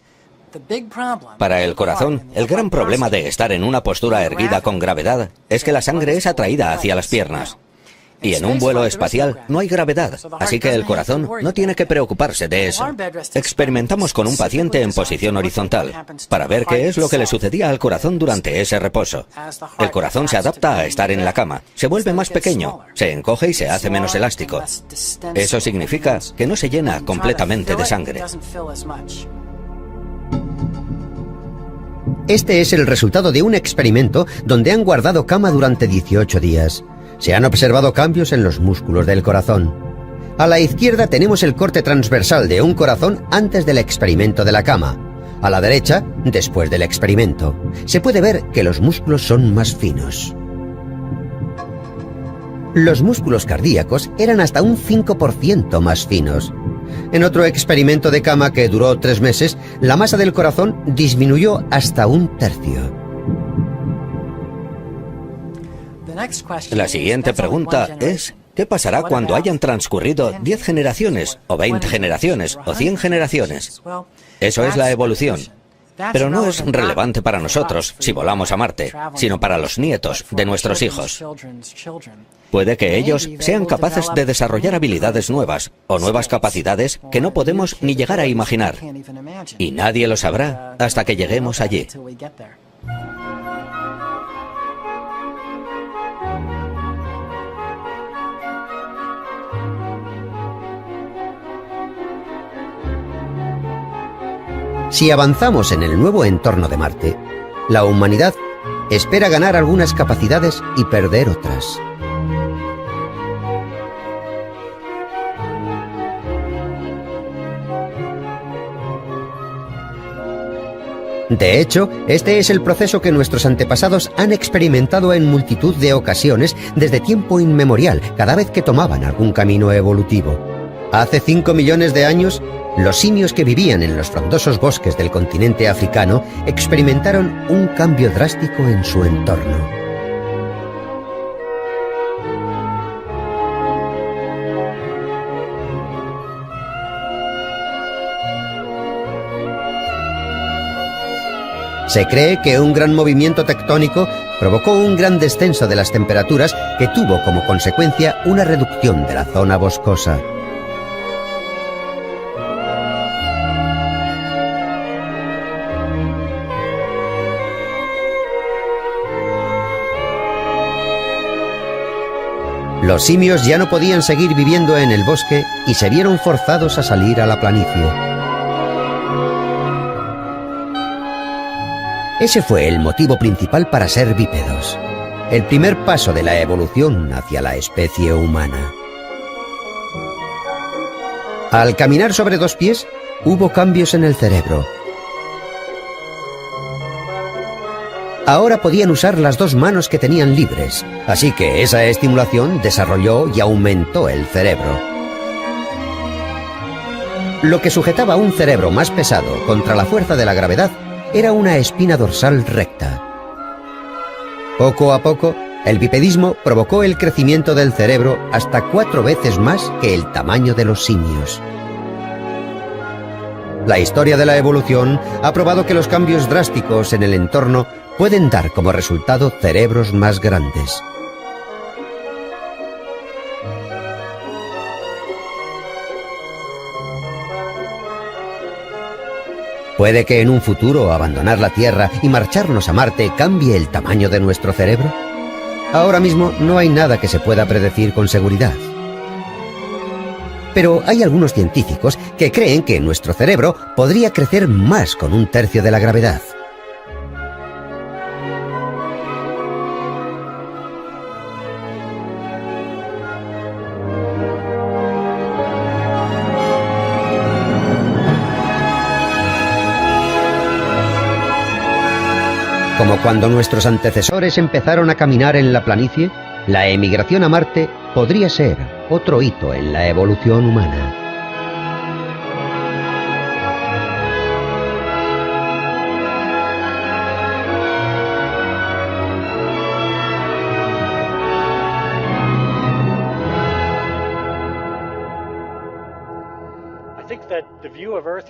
Para el corazón, el gran problema de estar en una postura erguida con gravedad es que la sangre es atraída hacia las piernas. Y en un vuelo espacial no hay gravedad, así que el corazón no tiene que preocuparse de eso. Experimentamos con un paciente en posición horizontal para ver qué es lo que le sucedía al corazón durante ese reposo. El corazón se adapta a estar en la cama, se vuelve más pequeño, se encoge y se hace menos elástico. Eso significa que no se llena completamente de sangre. Este es el resultado de un experimento donde han guardado cama durante 18 días. Se han observado cambios en los músculos del corazón. A la izquierda tenemos el corte transversal de un corazón antes del experimento de la cama. A la derecha, después del experimento. Se puede ver que los músculos son más finos. Los músculos cardíacos eran hasta un 5% más finos. En otro experimento de cama que duró 3 meses, la masa del corazón disminuyó hasta un tercio. La siguiente pregunta es, ¿qué pasará cuando hayan transcurrido 10 generaciones, o 20 generaciones, o 100 generaciones? Eso es la evolución. Pero no es relevante para nosotros si volamos a Marte, sino para los nietos de nuestros hijos. Puede que ellos sean capaces de desarrollar habilidades nuevas o nuevas capacidades que no podemos ni llegar a imaginar. Y nadie lo sabrá hasta que lleguemos allí. Si avanzamos en el nuevo entorno de Marte, la humanidad espera ganar algunas capacidades y perder otras. De hecho, este es el proceso que nuestros antepasados han experimentado en multitud de ocasiones desde tiempo inmemorial, cada vez que tomaban algún camino evolutivo. Hace 5 millones de años, los simios que vivían en los frondosos bosques del continente africano experimentaron un cambio drástico en su entorno. Se cree que un gran movimiento tectónico provocó un gran descenso de las temperaturas que tuvo como consecuencia una reducción de la zona boscosa. Los simios ya no podían seguir viviendo en el bosque y se vieron forzados a salir a la planicie. Ese fue el motivo principal para ser bípedos, el primer paso de la evolución hacia la especie humana. Al caminar sobre 2 pies, hubo cambios en el cerebro. Ahora podían usar las 2 manos que tenían libres, así que esa estimulación desarrolló y aumentó el cerebro. Lo que sujetaba un cerebro más pesado contra la fuerza de la gravedad era una espina dorsal recta. Poco a poco, el bipedismo provocó el crecimiento del cerebro hasta 4 veces más que el tamaño de los simios. La historia de la evolución ha probado que los cambios drásticos en el entorno pueden dar como resultado cerebros más grandes. ¿Puede que en un futuro abandonar la Tierra y marcharnos a Marte cambie el tamaño de nuestro cerebro? Ahora mismo no hay nada que se pueda predecir con seguridad. Pero hay algunos científicos que creen que nuestro cerebro podría crecer más con 1/3 de la gravedad. Como cuando nuestros antecesores empezaron a caminar en la planicie, la emigración a Marte podría ser otro hito en la evolución humana.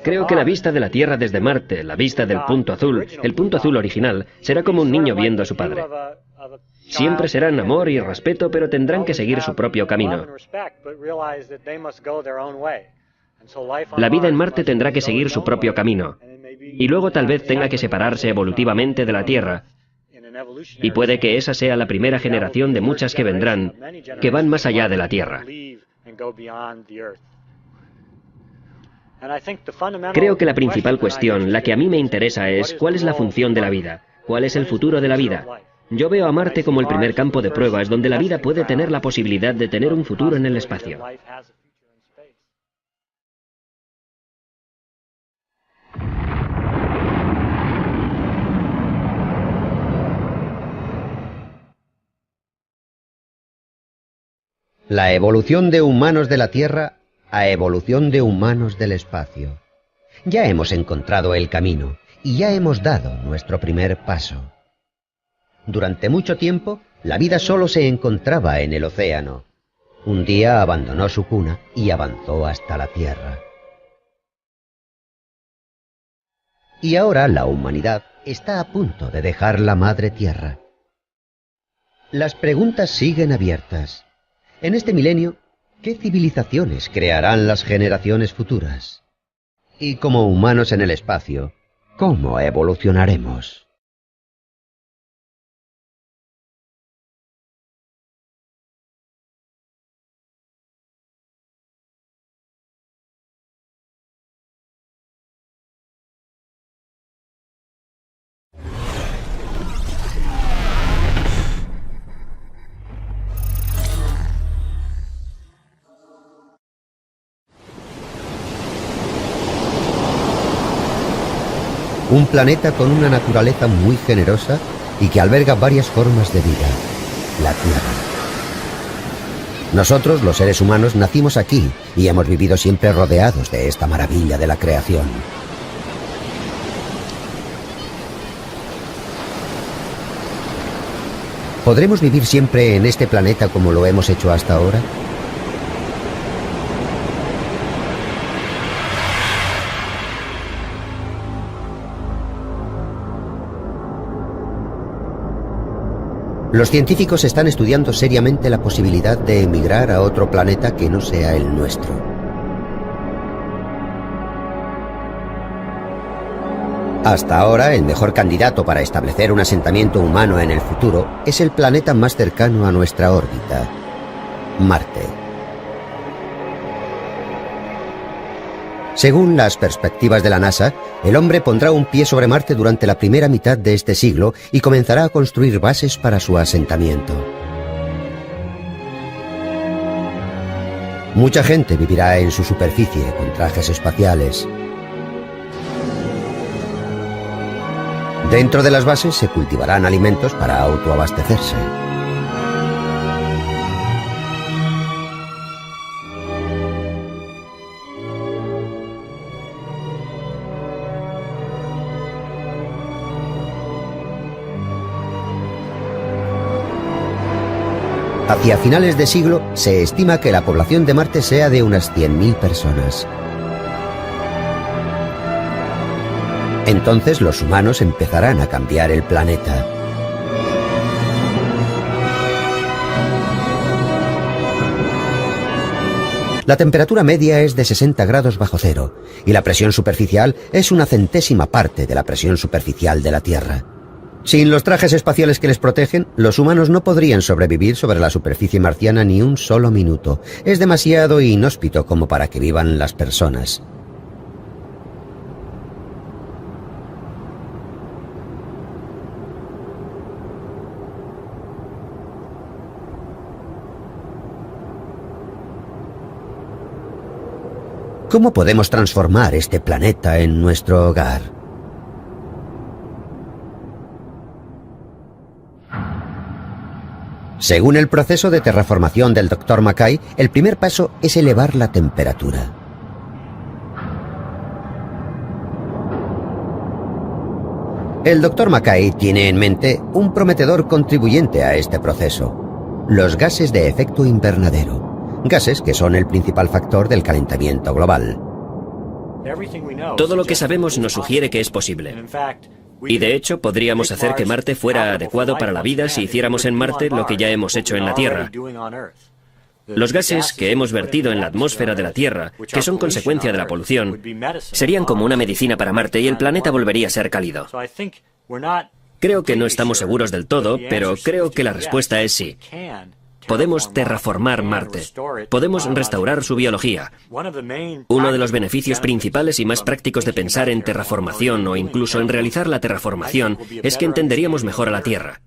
Creo que la vista de la Tierra desde Marte, la vista del punto azul, el punto azul original, será como un niño viendo a su padre. Siempre serán amor y respeto, pero tendrán que seguir su propio camino. La vida en Marte tendrá que seguir su propio camino. Y luego tal vez tenga que separarse evolutivamente de la Tierra. Y puede que esa sea la primera generación de muchas que vendrán, que van más allá de la Tierra. Creo que la principal cuestión, la que a mí me interesa, es ¿cuál es la función de la vida? ¿Cuál es el futuro de la vida? Yo veo a Marte como el primer campo de pruebas donde la vida puede tener la posibilidad de tener un futuro en el espacio. La evolución de humanos de la Tierra a evolución de humanos del espacio. Ya hemos encontrado el camino y ya hemos dado nuestro primer paso. Durante mucho tiempo, la vida solo se encontraba en el océano. Un día abandonó su cuna y avanzó hasta la Tierra. Y ahora la humanidad está a punto de dejar la madre Tierra. Las preguntas siguen abiertas. En este milenio, ¿qué civilizaciones crearán las generaciones futuras? Y como humanos en el espacio, ¿cómo evolucionaremos? Un planeta con una naturaleza muy generosa y que alberga varias formas de vida, la Tierra. Nosotros, los seres humanos, nacimos aquí y hemos vivido siempre rodeados de esta maravilla de la creación. ¿Podremos vivir siempre en este planeta como lo hemos hecho hasta ahora? Los científicos están estudiando seriamente la posibilidad de emigrar a otro planeta que no sea el nuestro. Hasta ahora, el mejor candidato para establecer un asentamiento humano en el futuro es el planeta más cercano a nuestra órbita, Marte. Según las perspectivas de la NASA, el hombre pondrá un pie sobre Marte durante la primera mitad de este siglo y comenzará a construir bases para su asentamiento. Mucha gente vivirá en su superficie con trajes espaciales. Dentro de las bases se cultivarán alimentos para autoabastecerse. Hacia finales de siglo se estima que la población de Marte sea de unas 100.000 personas. Entonces los humanos empezarán a cambiar el planeta. La temperatura media es de 60 grados bajo cero y la presión superficial es una centésima parte de la presión superficial de la Tierra. Sin los trajes espaciales que les protegen, los humanos no podrían sobrevivir sobre la superficie marciana ni un solo minuto. Es demasiado inhóspito como para que vivan las personas. ¿Cómo podemos transformar este planeta en nuestro hogar? Según el proceso de terraformación del Dr. Mackay, el primer paso es elevar la temperatura. El Dr. Mackay tiene en mente un prometedor contribuyente a este proceso: los gases de efecto invernadero, gases que son el principal factor del calentamiento global. Todo lo que sabemos nos sugiere que es posible. Y de hecho, podríamos hacer que Marte fuera adecuado para la vida si hiciéramos en Marte lo que ya hemos hecho en la Tierra. Los gases que hemos vertido en la atmósfera de la Tierra, que son consecuencia de la polución, serían como una medicina para Marte y el planeta volvería a ser cálido. Creo que no estamos seguros del todo, pero creo que la respuesta es sí. Podemos terraformar Marte. Podemos restaurar su biología. Uno de los beneficios principales y más prácticos de pensar en terraformación o incluso en realizar la terraformación es que entenderíamos mejor a la Tierra.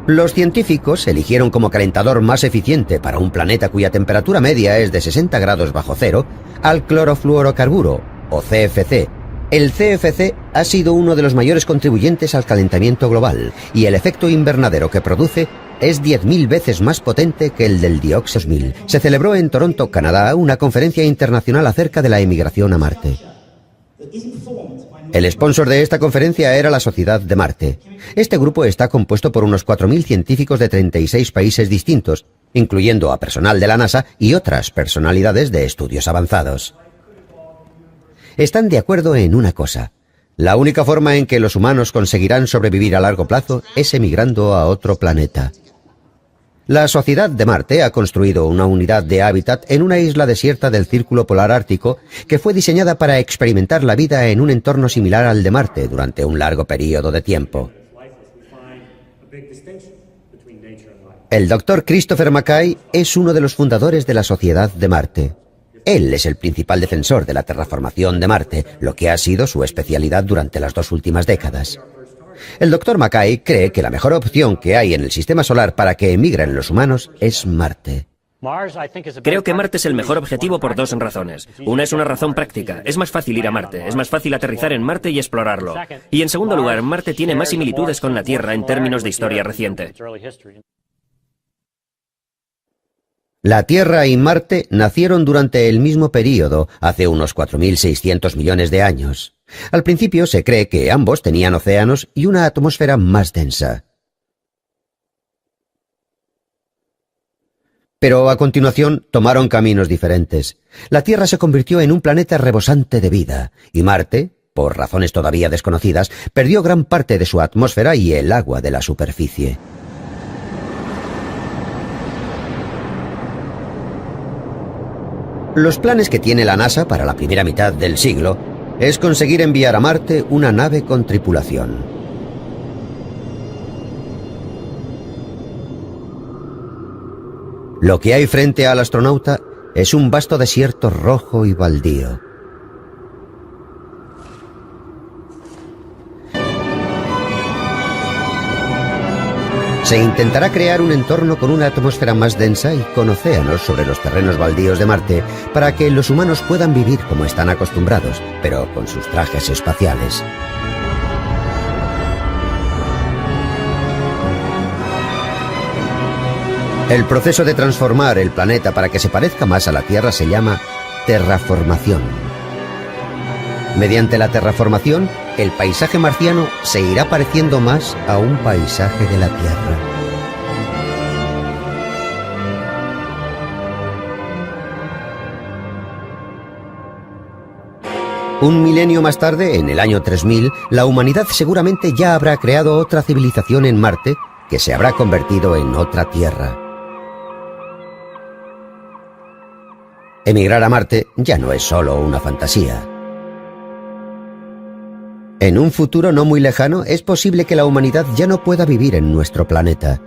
Los científicos eligieron como calentador más eficiente para un planeta cuya temperatura media es de 60 grados bajo cero al clorofluorocarburo, o CFC. El CFC ha sido uno de los mayores contribuyentes al calentamiento global y el efecto invernadero que produce es 10.000 veces más potente que el del dióxido. 2000. Se celebró en Toronto, Canadá, una conferencia internacional acerca de la emigración a Marte. El sponsor de esta conferencia era la Sociedad de Marte. Este grupo está compuesto por unos 4.000 científicos de 36 países distintos, incluyendo a personal de la NASA y otras personalidades de estudios avanzados. Están de acuerdo en una cosa: la única forma en que los humanos conseguirán sobrevivir a largo plazo es emigrando a otro planeta. La Sociedad de Marte ha construido una unidad de hábitat en una isla desierta del Círculo Polar Ártico que fue diseñada para experimentar la vida en un entorno similar al de Marte durante un largo periodo de tiempo. El Dr. Christopher Mackay es uno de los fundadores de la Sociedad de Marte. Él es el principal defensor de la terraformación de Marte, lo que ha sido su especialidad durante las 2 últimas décadas. El Dr. Mackay cree que la mejor opción que hay en el sistema solar para que emigren los humanos es Marte. Creo que Marte es el mejor objetivo por 2 razones. Una es una razón práctica. Es más fácil ir a Marte, es más fácil aterrizar en Marte y explorarlo. Y en segundo lugar, Marte tiene más similitudes con la Tierra en términos de historia reciente. La Tierra y Marte nacieron durante el mismo período, hace unos 4.600 millones de años. Al principio se cree que ambos tenían océanos y una atmósfera más densa. Pero a continuación tomaron caminos diferentes. La Tierra se convirtió en un planeta rebosante de vida, y Marte, por razones todavía desconocidas, perdió gran parte de su atmósfera y el agua de la superficie. Los planes que tiene la NASA para la primera mitad del siglo es conseguir enviar a Marte una nave con tripulación. Lo que hay frente al astronauta es un vasto desierto rojo y baldío. Se intentará crear un entorno con una atmósfera más densa y con océanos sobre los terrenos baldíos de Marte para que los humanos puedan vivir como están acostumbrados, pero con sus trajes espaciales. El proceso de transformar el planeta para que se parezca más a la Tierra se llama terraformación. Mediante la terraformación, el paisaje marciano se irá pareciendo más a un paisaje de la Tierra. Un milenio más tarde, en el año 3000, la humanidad seguramente ya habrá creado otra civilización en Marte que se habrá convertido en otra Tierra. Emigrar a Marte ya no es solo una fantasía. En un futuro no muy lejano es posible que la humanidad ya no pueda vivir en nuestro planeta.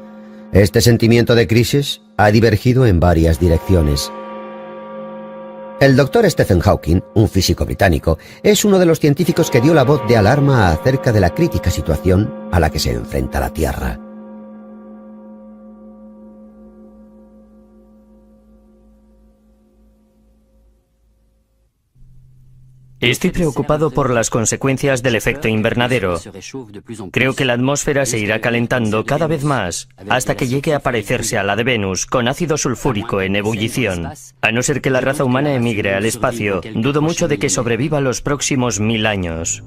Este sentimiento de crisis ha divergido en varias direcciones. El Dr. Stephen Hawking, un físico británico, es uno de los científicos que dio la voz de alarma acerca de la crítica situación a la que se enfrenta la Tierra. Estoy preocupado por las consecuencias del efecto invernadero. Creo que la atmósfera se irá calentando cada vez más hasta que llegue a parecerse a la de Venus con ácido sulfúrico en ebullición. A no ser que la raza humana emigre al espacio, dudo mucho de que sobreviva los próximos 1000 años.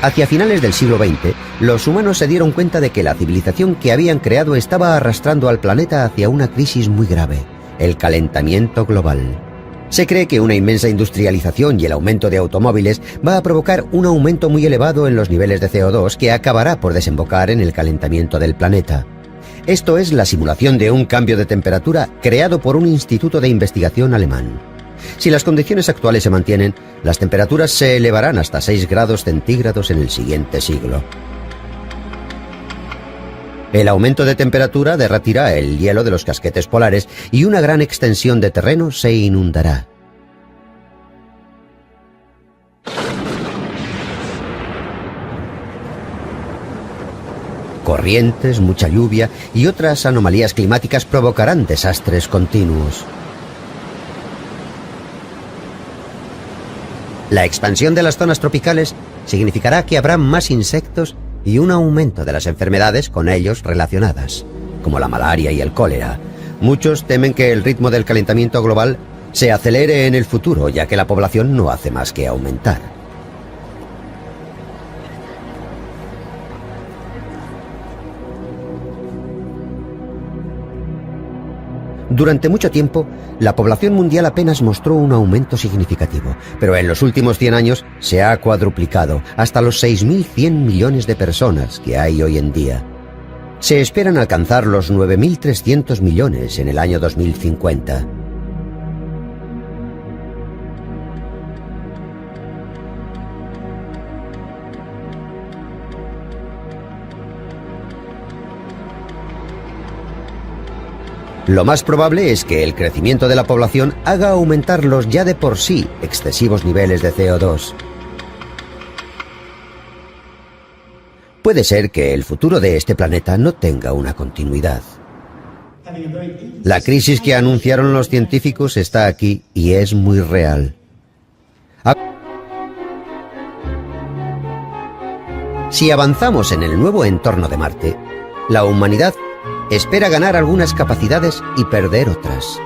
Hacia finales del siglo XX, los humanos se dieron cuenta de que la civilización que habían creado estaba arrastrando al planeta hacia una crisis muy grave, el calentamiento global. Se cree que una inmensa industrialización y el aumento de automóviles va a provocar un aumento muy elevado en los niveles de CO2 que acabará por desembocar en el calentamiento del planeta. Esto es la simulación de un cambio de temperatura creado por un instituto de investigación alemán. Si las condiciones actuales se mantienen, las temperaturas se elevarán hasta 6 grados centígrados en el siguiente siglo. El aumento de temperatura derretirá el hielo de los casquetes polares y una gran extensión de terreno se inundará. Corrientes, mucha lluvia y otras anomalías climáticas provocarán desastres continuos. La expansión de las zonas tropicales significará que habrá más insectos y un aumento de las enfermedades con ellos relacionadas, como la malaria y el cólera. Muchos temen que el ritmo del calentamiento global se acelere en el futuro, ya que la población no hace más que aumentar. Durante mucho tiempo, la población mundial apenas mostró un aumento significativo, pero en los últimos 100 años se ha cuadruplicado hasta los 6.100 millones de personas que hay hoy en día. Se esperan alcanzar los 9.300 millones en el año 2050. Lo más probable es que el crecimiento de la población haga aumentar los ya de por sí excesivos niveles de CO2. Puede ser que el futuro de este planeta no tenga una continuidad. La crisis que anunciaron los científicos está aquí y es muy real. Si avanzamos en el nuevo entorno de Marte, la humanidad espera ganar algunas capacidades y perder otras.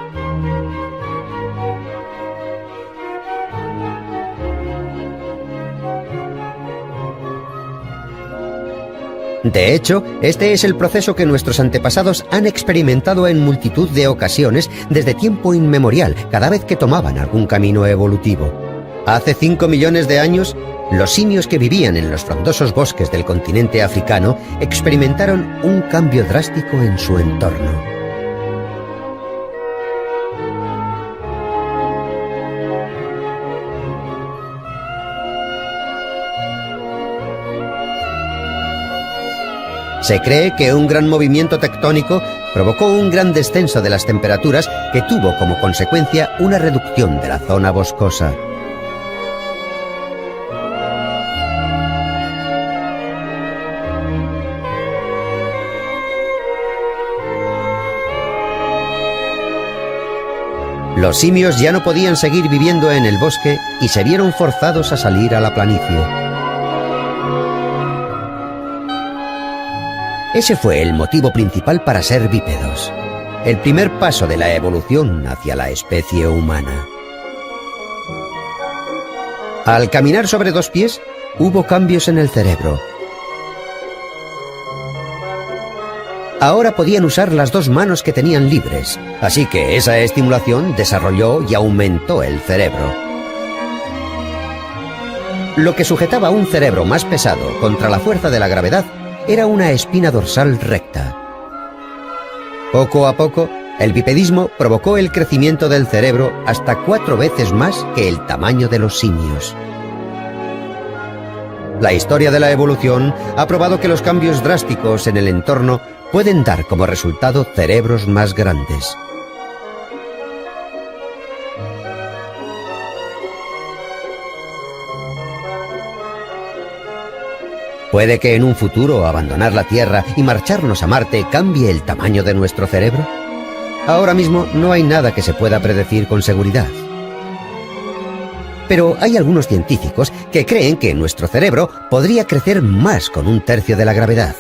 De hecho, este es el proceso que nuestros antepasados han experimentado en multitud de ocasiones desde tiempo inmemorial, cada vez que tomaban algún camino evolutivo. Hace 5 millones de años, los simios que vivían en los frondosos bosques del continente africano experimentaron un cambio drástico en su entorno. Se cree que un gran movimiento tectónico provocó un gran descenso de las temperaturas que tuvo como consecuencia una reducción de la zona boscosa. Los simios ya no podían seguir viviendo en el bosque y se vieron forzados a salir a la planicie. Ese fue el motivo principal para ser bípedos, el primer paso de la evolución hacia la especie humana. Al caminar sobre 2 pies, hubo cambios en el cerebro. Ahora podían usar las 2 manos que tenían libres, así que esa estimulación desarrolló y aumentó el cerebro. Lo que sujetaba un cerebro más pesado contra la fuerza de la gravedad era una espina dorsal recta. Poco a poco, el bipedismo provocó el crecimiento del cerebro hasta 4 veces más que el tamaño de los simios. La historia de la evolución ha probado que los cambios drásticos en el entorno pueden dar como resultado cerebros más grandes. ¿Puede que en un futuro abandonar la Tierra y marcharnos a Marte cambie el tamaño de nuestro cerebro? Ahora mismo no hay nada que se pueda predecir con seguridad. Pero hay algunos científicos que creen que nuestro cerebro podría crecer más con 1/3 de la gravedad.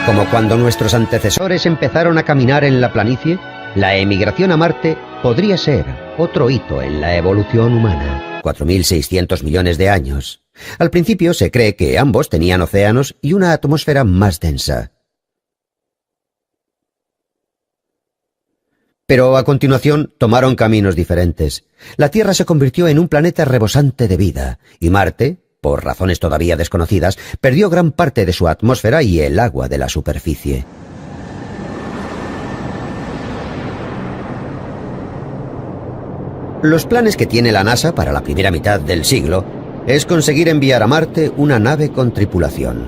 Como cuando nuestros antecesores empezaron a caminar en la planicie, la emigración a Marte podría ser otro hito en la evolución humana. 4.600 millones de años. Al principio se cree que ambos tenían océanos y una atmósfera más densa. Pero a continuación tomaron caminos diferentes. La Tierra se convirtió en un planeta rebosante de vida, y Marte, por razones todavía desconocidas, perdió gran parte de su atmósfera y el agua de la superficie. Los planes que tiene la NASA para la primera mitad del siglo es conseguir enviar a Marte una nave con tripulación.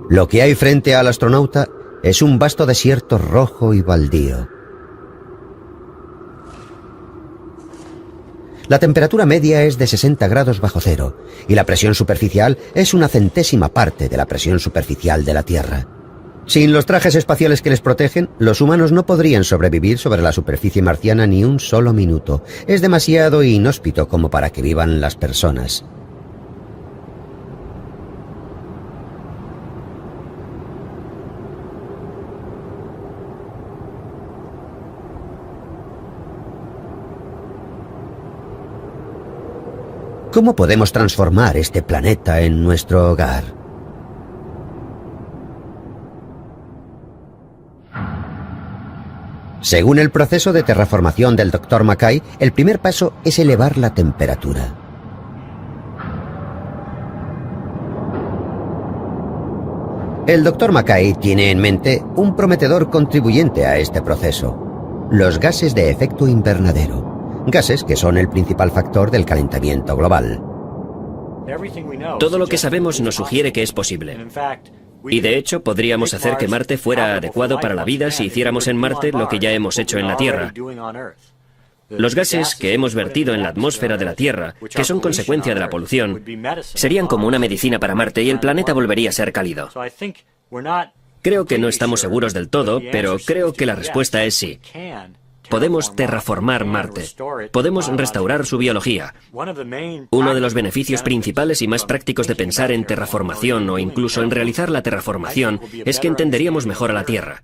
Lo que hay frente al astronauta es un vasto desierto rojo y baldío. La temperatura media es de 60 grados bajo cero y la presión superficial es una centésima parte de la presión superficial de la Tierra. Sin los trajes espaciales que les protegen, los humanos no podrían sobrevivir sobre la superficie marciana ni un solo minuto. Es demasiado inhóspito como para que vivan las personas. ¿Cómo podemos transformar este planeta en nuestro hogar? Según el proceso de terraformación del Dr. Mackay, el primer paso es elevar la temperatura. El Dr. Mackay tiene en mente un prometedor contribuyente a este proceso: los gases de efecto invernadero. Gases que son el principal factor del calentamiento global. Todo lo que sabemos nos sugiere que es posible. Y de hecho, podríamos hacer que Marte fuera adecuado para la vida si hiciéramos en Marte lo que ya hemos hecho en la Tierra. Los gases que hemos vertido en la atmósfera de la Tierra, que son consecuencia de la polución, serían como una medicina para Marte y el planeta volvería a ser cálido. Creo que no estamos seguros del todo, pero creo que la respuesta es sí. Podemos terraformar Marte. Podemos restaurar su biología. Uno de los beneficios principales y más prácticos de pensar en terraformación o incluso en realizar la terraformación es que entenderíamos mejor a la Tierra.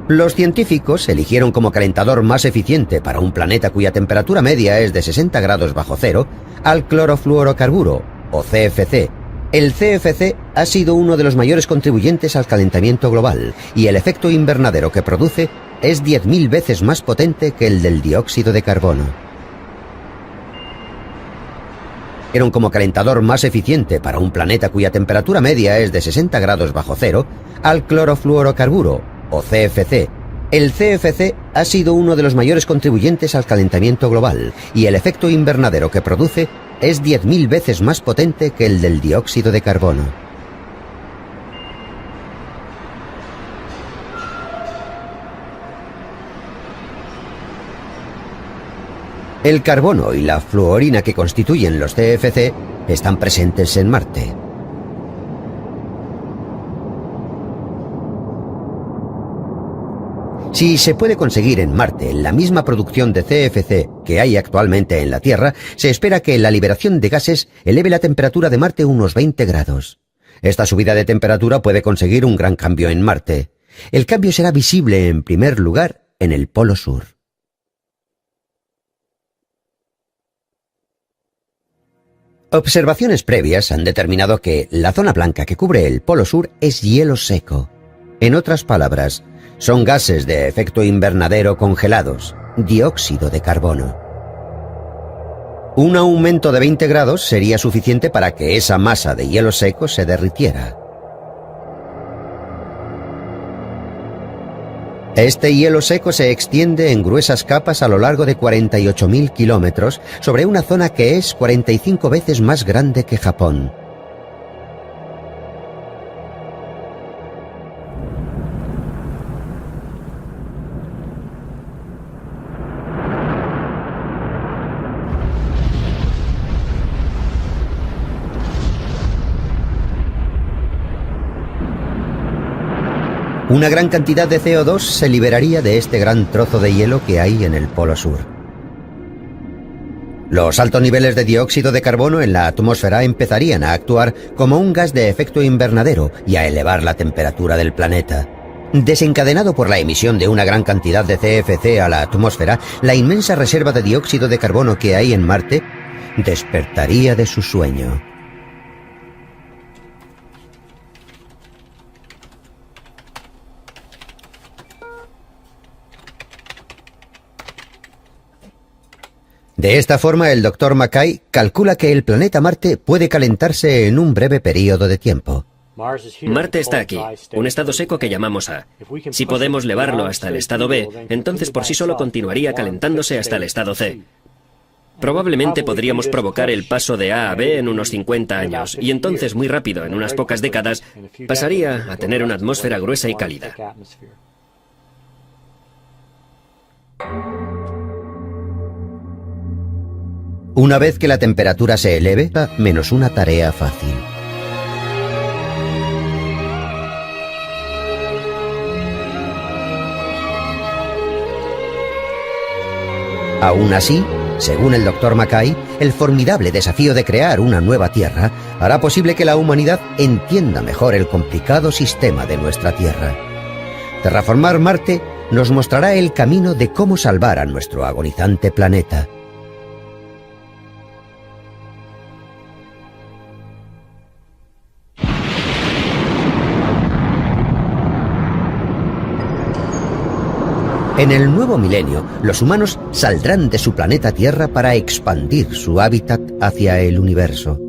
Los científicos eligieron como calentador más eficiente para un planeta cuya temperatura media es de 60 grados bajo cero al clorofluorocarburo, o CFC. El CFC ha sido uno de los mayores contribuyentes al calentamiento global, y el efecto invernadero que produce es 10.000 veces más potente que el del dióxido de carbono. Eligieron como calentador más eficiente para un planeta cuya temperatura media es de 60 grados bajo cero al clorofluorocarburo, o CFC. El CFC ha sido uno de los mayores contribuyentes al calentamiento global, y el efecto invernadero que produce es 10.000 veces más potente que el del dióxido de carbono. El carbono y la fluorina que constituyen los CFC están presentes en Marte. Si se puede conseguir en Marte la misma producción de CFC que hay actualmente en la Tierra, se espera que la liberación de gases eleve la temperatura de Marte unos 20 grados. Esta subida de temperatura puede conseguir un gran cambio en Marte. El cambio será visible en primer lugar en el Polo Sur. Observaciones previas han determinado que la zona blanca que cubre el Polo Sur es hielo seco. En otras palabras, son gases de efecto invernadero congelados, dióxido de carbono. Un aumento de 20 grados sería suficiente para que esa masa de hielo seco se derritiera. Este hielo seco se extiende en gruesas capas a lo largo de 48.000 kilómetros sobre una zona que es 45 veces más grande que Japón. Una gran cantidad de CO2 se liberaría de este gran trozo de hielo que hay en el Polo Sur. Los altos niveles de dióxido de carbono en la atmósfera empezarían a actuar como un gas de efecto invernadero y a elevar la temperatura del planeta. Desencadenado por la emisión de una gran cantidad de CFC a la atmósfera, la inmensa reserva de dióxido de carbono que hay en Marte despertaría de su sueño. De esta forma, el Dr. Mackay calcula que el planeta Marte puede calentarse en un breve periodo de tiempo. Marte está aquí, un estado seco que llamamos A. Si podemos elevarlo hasta el estado B, entonces por sí solo continuaría calentándose hasta el estado C. Probablemente podríamos provocar el paso de A a B en unos 50 años, y entonces muy rápido, en unas pocas décadas, pasaría a tener una atmósfera gruesa y cálida. Una vez que la temperatura se eleve, menos una tarea fácil. Aún así, según el Dr. Mackay, el formidable desafío de crear una nueva Tierra hará posible que la humanidad entienda mejor el complicado sistema de nuestra Tierra. Terraformar Marte nos mostrará el camino de cómo salvar a nuestro agonizante planeta. En el nuevo milenio, los humanos saldrán de su planeta Tierra para expandir su hábitat hacia el universo.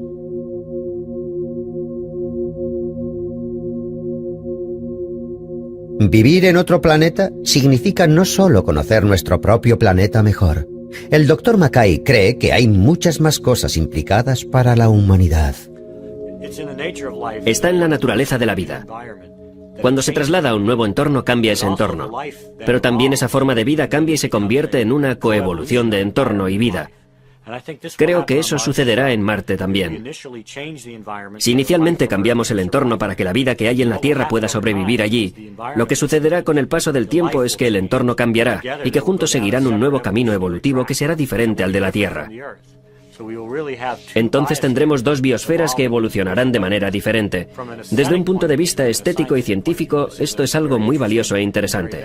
Vivir en otro planeta significa no solo conocer nuestro propio planeta mejor. El Dr. Mackay cree que hay muchas más cosas implicadas para la humanidad. Está en la naturaleza de la vida. Cuando se traslada a un nuevo entorno, cambia ese entorno. Pero también esa forma de vida cambia y se convierte en una coevolución de entorno y vida. Creo que eso sucederá en Marte también. Si inicialmente cambiamos el entorno para que la vida que hay en la Tierra pueda sobrevivir allí, lo que sucederá con el paso del tiempo es que el entorno cambiará y que juntos seguirán un nuevo camino evolutivo que será diferente al de la Tierra. Entonces tendremos dos biosferas que evolucionarán de manera diferente. Desde un punto de vista estético y científico, esto es algo muy valioso e interesante.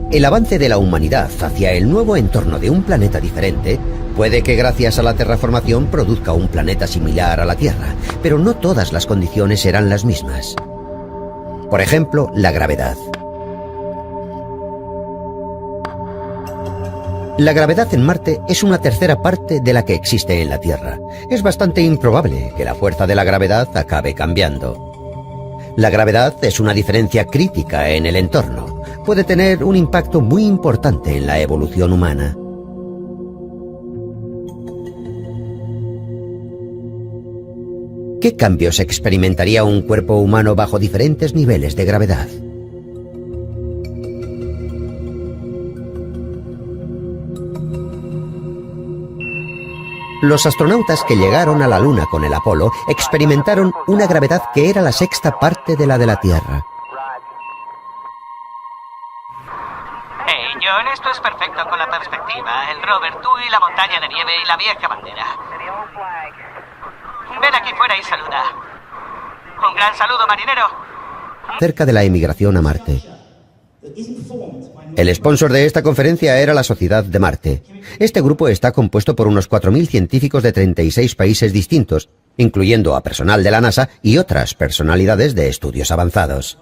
El avance de la humanidad hacia el nuevo entorno de un planeta diferente puede que gracias a la terraformación produzca un planeta similar a la Tierra, pero no todas las condiciones serán las mismas. Por ejemplo, la gravedad. La gravedad en Marte es una tercera parte de la que existe en la Tierra. Es bastante improbable que la fuerza de la gravedad acabe cambiando. La gravedad es una diferencia crítica en el entorno. Puede tener un impacto muy importante en la evolución humana. ¿Qué cambios experimentaría un cuerpo humano bajo diferentes niveles de gravedad? Los astronautas que llegaron a la Luna con el Apolo experimentaron una gravedad que era la sexta parte de la Tierra. Hey, John, esto es perfecto con la perspectiva. El rover, tú y la montaña de nieve y la vieja bandera. Ven aquí fuera y saluda. Un gran saludo, marinero. Cerca de la emigración a Marte. El sponsor de esta conferencia era la Sociedad de Marte. Este grupo está compuesto por unos 4.000 científicos de 36 países distintos, incluyendo a personal de la NASA y otras personalidades de estudios avanzados.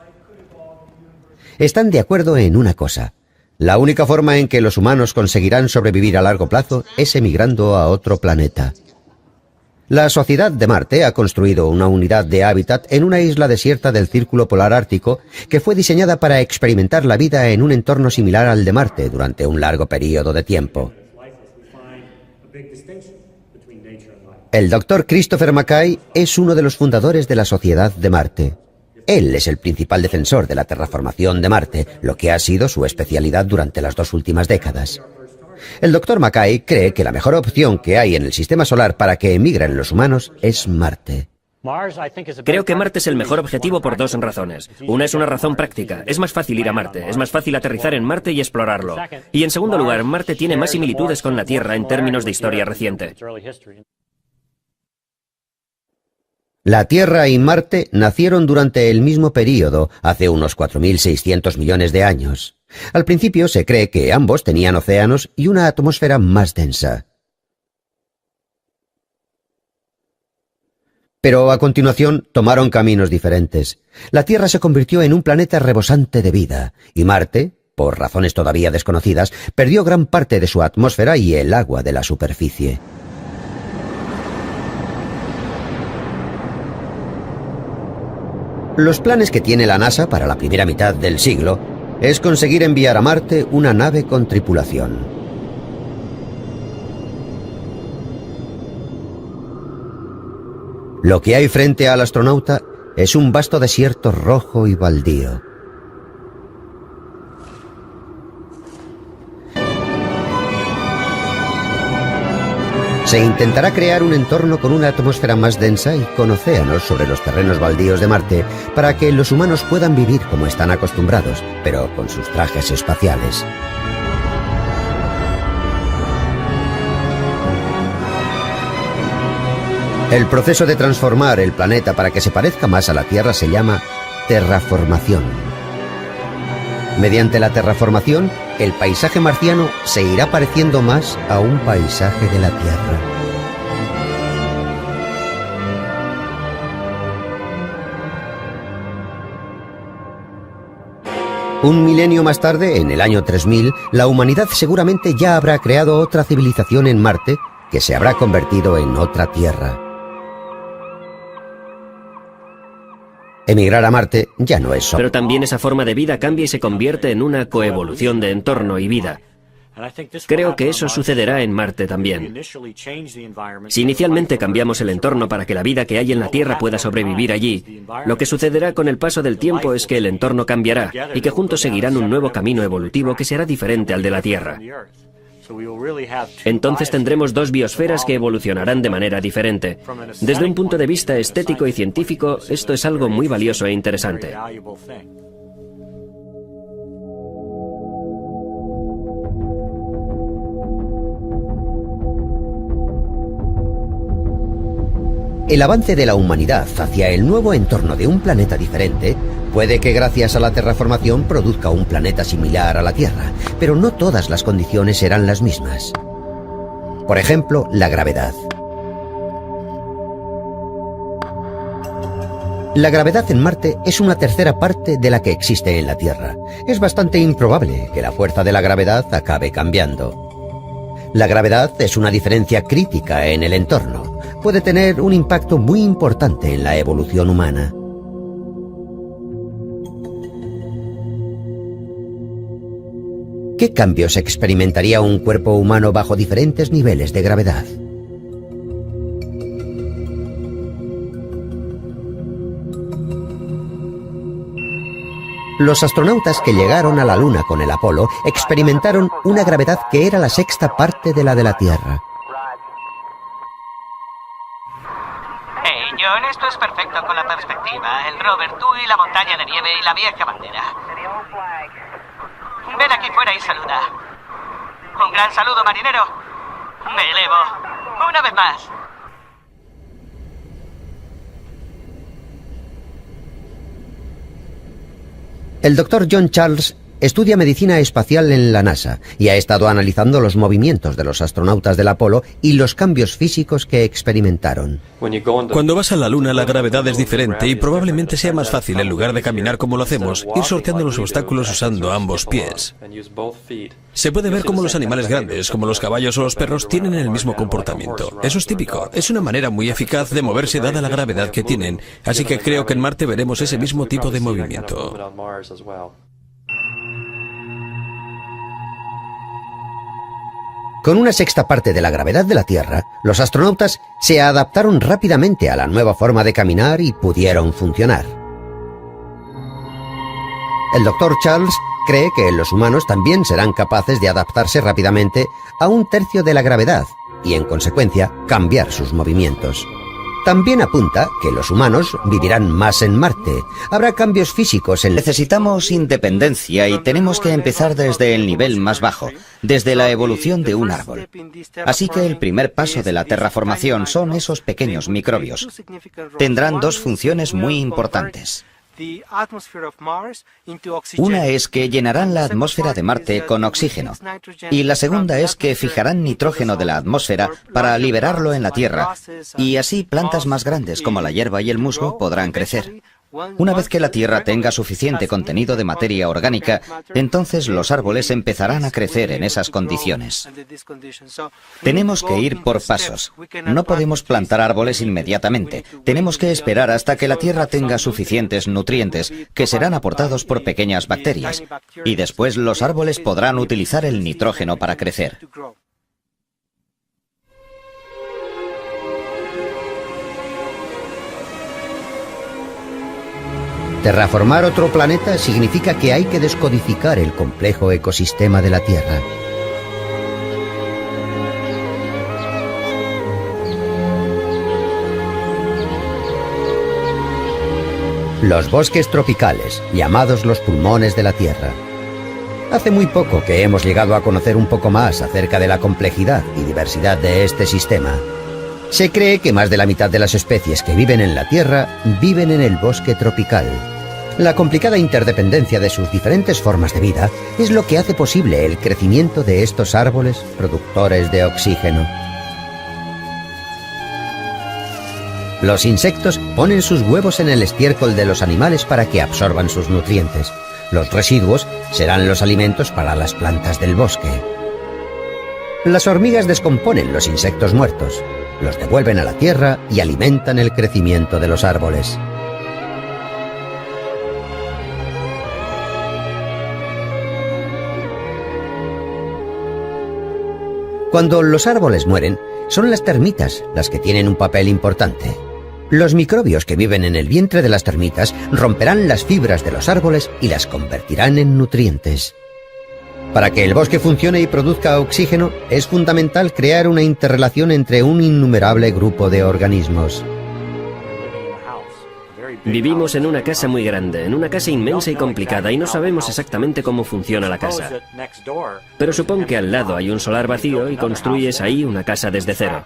Están de acuerdo en una cosa. La única forma en que los humanos conseguirán sobrevivir a largo plazo es emigrando a otro planeta. La Sociedad de Marte ha construido una unidad de hábitat en una isla desierta del Círculo Polar Ártico que fue diseñada para experimentar la vida en un entorno similar al de Marte durante un largo periodo de tiempo. El Dr. Christopher Mackay es uno de los fundadores de la Sociedad de Marte. Él es el principal defensor de la terraformación de Marte, lo que ha sido su especialidad durante las 2 últimas décadas. El Dr. Mackay cree que la mejor opción que hay en el sistema solar para que emigren los humanos es Marte. Creo que Marte es el mejor objetivo por dos razones. Una es una razón práctica. Es más fácil ir a Marte, es más fácil aterrizar en Marte y explorarlo. Y en segundo lugar, Marte tiene más similitudes con la Tierra en términos de historia reciente. La Tierra y Marte nacieron durante el mismo período, hace unos 4.600 millones de años. Al principio se cree que ambos tenían océanos y una atmósfera más densa. Pero a continuación tomaron caminos diferentes. La Tierra se convirtió en un planeta rebosante de vida, y Marte, por razones todavía desconocidas, perdió gran parte de su atmósfera y el agua de la superficie. Los planes que tiene la NASA para la primera mitad del siglo es conseguir enviar a Marte una nave con tripulación. Lo que hay frente al astronauta es un vasto desierto rojo y baldío. Se intentará crear un entorno con una atmósfera más densa y con océanos sobre los terrenos baldíos de Marte para que los humanos puedan vivir como están acostumbrados, pero con sus trajes espaciales. El proceso de transformar el planeta para que se parezca más a la Tierra se llama terraformación. Mediante la terraformación, el paisaje marciano se irá pareciendo más a un paisaje de la Tierra. Un milenio más tarde, en el año 3000, la humanidad seguramente ya habrá creado otra civilización en Marte que se habrá convertido en otra Tierra. Emigrar a Marte ya no es solo. Pero también esa forma de vida cambia y se convierte en una coevolución de entorno y vida. Creo que eso sucederá en Marte también. Si inicialmente cambiamos el entorno para que la vida que hay en la Tierra pueda sobrevivir allí, lo que sucederá con el paso del tiempo es que el entorno cambiará y que juntos seguirán un nuevo camino evolutivo que será diferente al de la Tierra. Entonces tendremos dos biosferas que evolucionarán de manera diferente. Desde un punto de vista estético y científico, esto es algo muy valioso e interesante. El avance de la humanidad hacia el nuevo entorno de un planeta diferente puede que gracias a la terraformación produzca un planeta similar a la Tierra, pero no todas las condiciones serán las mismas. Por ejemplo, la gravedad. La gravedad en Marte es una tercera parte de la que existe en la Tierra. Es bastante improbable que la fuerza de la gravedad acabe cambiando. La gravedad es una diferencia crítica en el entorno. Puede tener un impacto muy importante en la evolución humana. ¿Qué cambios experimentaría un cuerpo humano bajo diferentes niveles de gravedad? Los astronautas que llegaron a la Luna con el Apolo experimentaron una gravedad que era la sexta parte de la Tierra. Hey, John, esto es perfecto con la perspectiva. El rover, tú y la montaña de nieve y la vieja bandera. Ven aquí fuera y saluda. Un gran saludo, marinero. Me elevo. Una vez más. El Dr. John Charles estudia medicina espacial en la NASA y ha estado analizando los movimientos de los astronautas del Apolo y los cambios físicos que experimentaron. Cuando vas a la Luna, la gravedad es diferente y probablemente sea más fácil, en lugar de caminar como lo hacemos, ir sorteando los obstáculos usando ambos pies. Se puede ver cómo los animales grandes, como los caballos o los perros, tienen el mismo comportamiento. Eso es típico. Es una manera muy eficaz de moverse dada la gravedad que tienen. Así que creo que en Marte veremos ese mismo tipo de movimiento. Con una sexta parte de la gravedad de la Tierra, los astronautas se adaptaron rápidamente a la nueva forma de caminar y pudieron funcionar. El Dr. Charles cree que los humanos también serán capaces de adaptarse rápidamente a un tercio de la gravedad y, en consecuencia, cambiar sus movimientos. También apunta que los humanos vivirán más en Marte. Habrá cambios físicos en... Necesitamos independencia y tenemos que empezar desde el nivel más bajo, desde la evolución de un árbol. Así que el primer paso de la terraformación son esos pequeños microbios. Tendrán dos funciones muy importantes. Una es que llenarán la atmósfera de Marte con oxígeno, y la segunda es que fijarán nitrógeno de la atmósfera para liberarlo en la Tierra, y así plantas más grandes como la hierba y el musgo podrán crecer. Una vez que la Tierra tenga suficiente contenido de materia orgánica, entonces los árboles empezarán a crecer en esas condiciones. Tenemos que ir por pasos. No podemos plantar árboles inmediatamente. Tenemos que esperar hasta que la Tierra tenga suficientes nutrientes, que serán aportados por pequeñas bacterias, y después los árboles podrán utilizar el nitrógeno para crecer. Terraformar otro planeta significa que hay que descodificar el complejo ecosistema de la Tierra. Los bosques tropicales, llamados los pulmones de la Tierra. Hace muy poco que hemos llegado a conocer un poco más acerca de la complejidad y diversidad de este sistema. Se cree que más de la mitad de las especies que viven en la Tierra viven en el bosque tropical. La complicada interdependencia de sus diferentes formas de vida es lo que hace posible el crecimiento de estos árboles productores de oxígeno. Los insectos ponen sus huevos en el estiércol de los animales para que absorban sus nutrientes. Los residuos serán los alimentos para las plantas del bosque. Las hormigas descomponen los insectos muertos, los devuelven a la tierra y alimentan el crecimiento de los árboles. Cuando los árboles mueren, son las termitas las que tienen un papel importante. Los microbios que viven en el vientre de las termitas romperán las fibras de los árboles y las convertirán en nutrientes. Para que el bosque funcione y produzca oxígeno, es fundamental crear una interrelación entre un innumerable grupo de organismos. Vivimos en una casa muy grande, en una casa inmensa y complicada, y no sabemos exactamente cómo funciona la casa. Pero supón que al lado hay un solar vacío y construyes ahí una casa desde cero.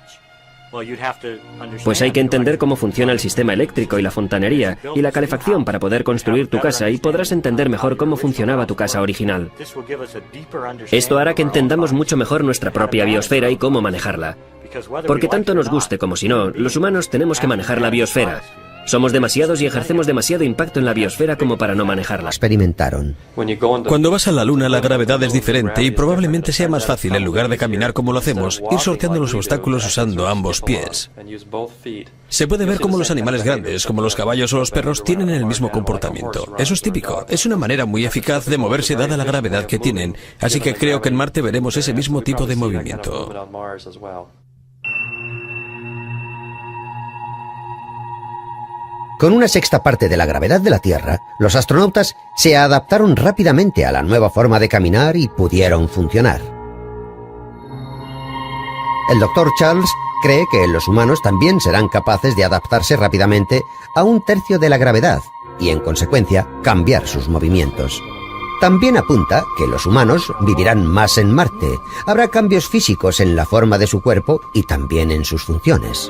Pues hay que entender cómo funciona el sistema eléctrico y la fontanería y la calefacción para poder construir tu casa, y podrás entender mejor cómo funcionaba tu casa original. Esto hará que entendamos mucho mejor nuestra propia biosfera y cómo manejarla. Porque tanto nos guste como si no, los humanos tenemos que manejar la biosfera. Somos demasiados y ejercemos demasiado impacto en la biosfera como para no manejarla. Experimentaron. Cuando vas a la Luna, la gravedad es diferente y probablemente sea más fácil, en lugar de caminar como lo hacemos, ir sorteando los obstáculos usando ambos pies. Se puede ver cómo los animales grandes, como los caballos o los perros, tienen el mismo comportamiento. Eso es típico. Es una manera muy eficaz de moverse dada la gravedad que tienen. Así que creo que en Marte veremos ese mismo tipo de movimiento. Con una sexta parte de la gravedad de la Tierra, los astronautas se adaptaron rápidamente a la nueva forma de caminar y pudieron funcionar. El Dr. Charles cree que los humanos también serán capaces de adaptarse rápidamente a un tercio de la gravedad y, en consecuencia, cambiar sus movimientos. También apunta que los humanos vivirán más en Marte. Habrá cambios físicos en la forma de su cuerpo y también en sus funciones.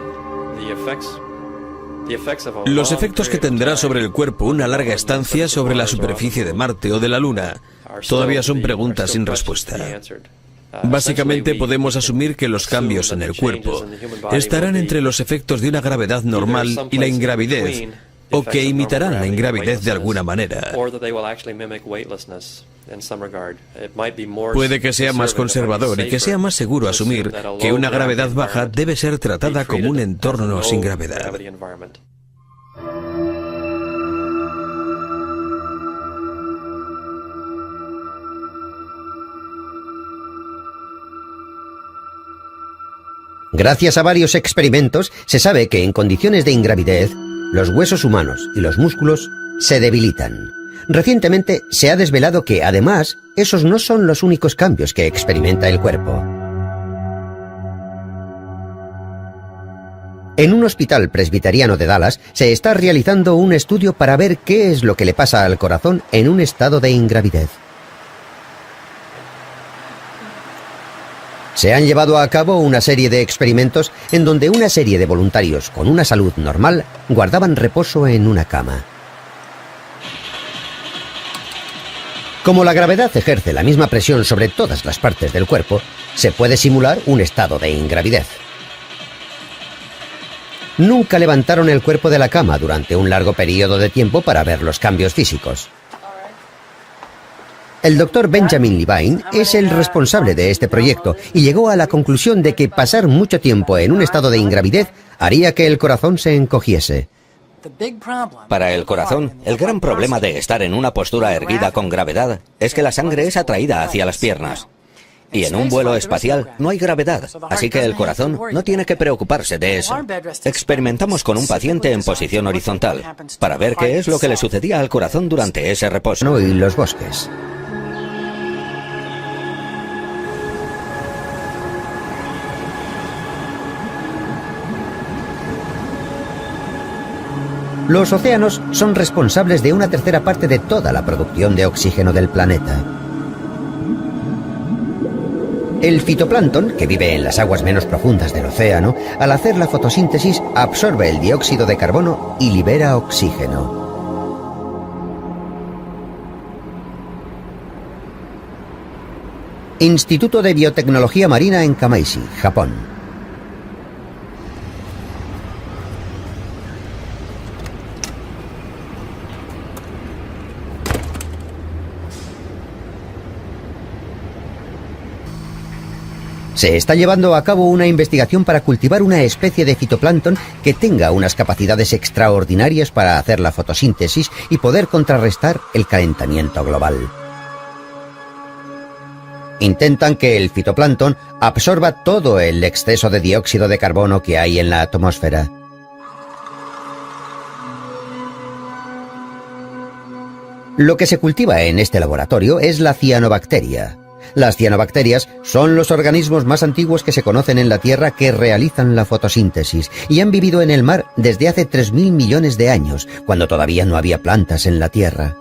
Los efectos que tendrá sobre el cuerpo una larga estancia sobre la superficie de Marte o de la Luna todavía son preguntas sin respuesta. Básicamente podemos asumir que los cambios en el cuerpo estarán entre los efectos de una gravedad normal y la ingravidez, o que imitarán la ingravidez de alguna manera. Puede que sea más conservador y que sea más seguro asumir que una gravedad baja debe ser tratada como un entorno sin gravedad. Gracias a varios experimentos, se sabe que en condiciones de ingravidez, los huesos humanos y los músculos se debilitan. Recientemente se ha desvelado que, además, esos no son los únicos cambios que experimenta el cuerpo. En un hospital presbiteriano de Dallas se está realizando un estudio para ver qué es lo que le pasa al corazón en un estado de ingravidez. Se han llevado a cabo una serie de experimentos en donde una serie de voluntarios con una salud normal guardaban reposo en una cama. Como la gravedad ejerce la misma presión sobre todas las partes del cuerpo, se puede simular un estado de ingravidez. Nunca levantaron el cuerpo de la cama durante un largo periodo de tiempo para ver los cambios físicos. El doctor Benjamin Levine es el responsable de este proyecto y llegó a la conclusión de que pasar mucho tiempo en un estado de ingravidez haría que el corazón se encogiese. Para el corazón, el gran problema de estar en una postura erguida con gravedad es que la sangre es atraída hacia las piernas. Y en un vuelo espacial no hay gravedad, así que el corazón no tiene que preocuparse de eso. Experimentamos con un paciente en posición horizontal para ver qué es lo que le sucedía al corazón durante ese reposo. Y los bosques. Los océanos son responsables de una tercera parte de toda la producción de oxígeno del planeta. El fitoplancton, que vive en las aguas menos profundas del océano, al hacer la fotosíntesis absorbe el dióxido de carbono y libera oxígeno. Instituto de Biotecnología Marina en Kamaishi, Japón. Se está llevando a cabo una investigación para cultivar una especie de fitoplancton que tenga unas capacidades extraordinarias para hacer la fotosíntesis y poder contrarrestar el calentamiento global. Intentan que el fitoplancton absorba todo el exceso de dióxido de carbono que hay en la atmósfera. Lo que se cultiva en este laboratorio es la cianobacteria. Las cianobacterias son los organismos más antiguos que se conocen en la Tierra que realizan la fotosíntesis y han vivido en el mar desde hace 3.000 millones de años, cuando todavía no había plantas en la Tierra.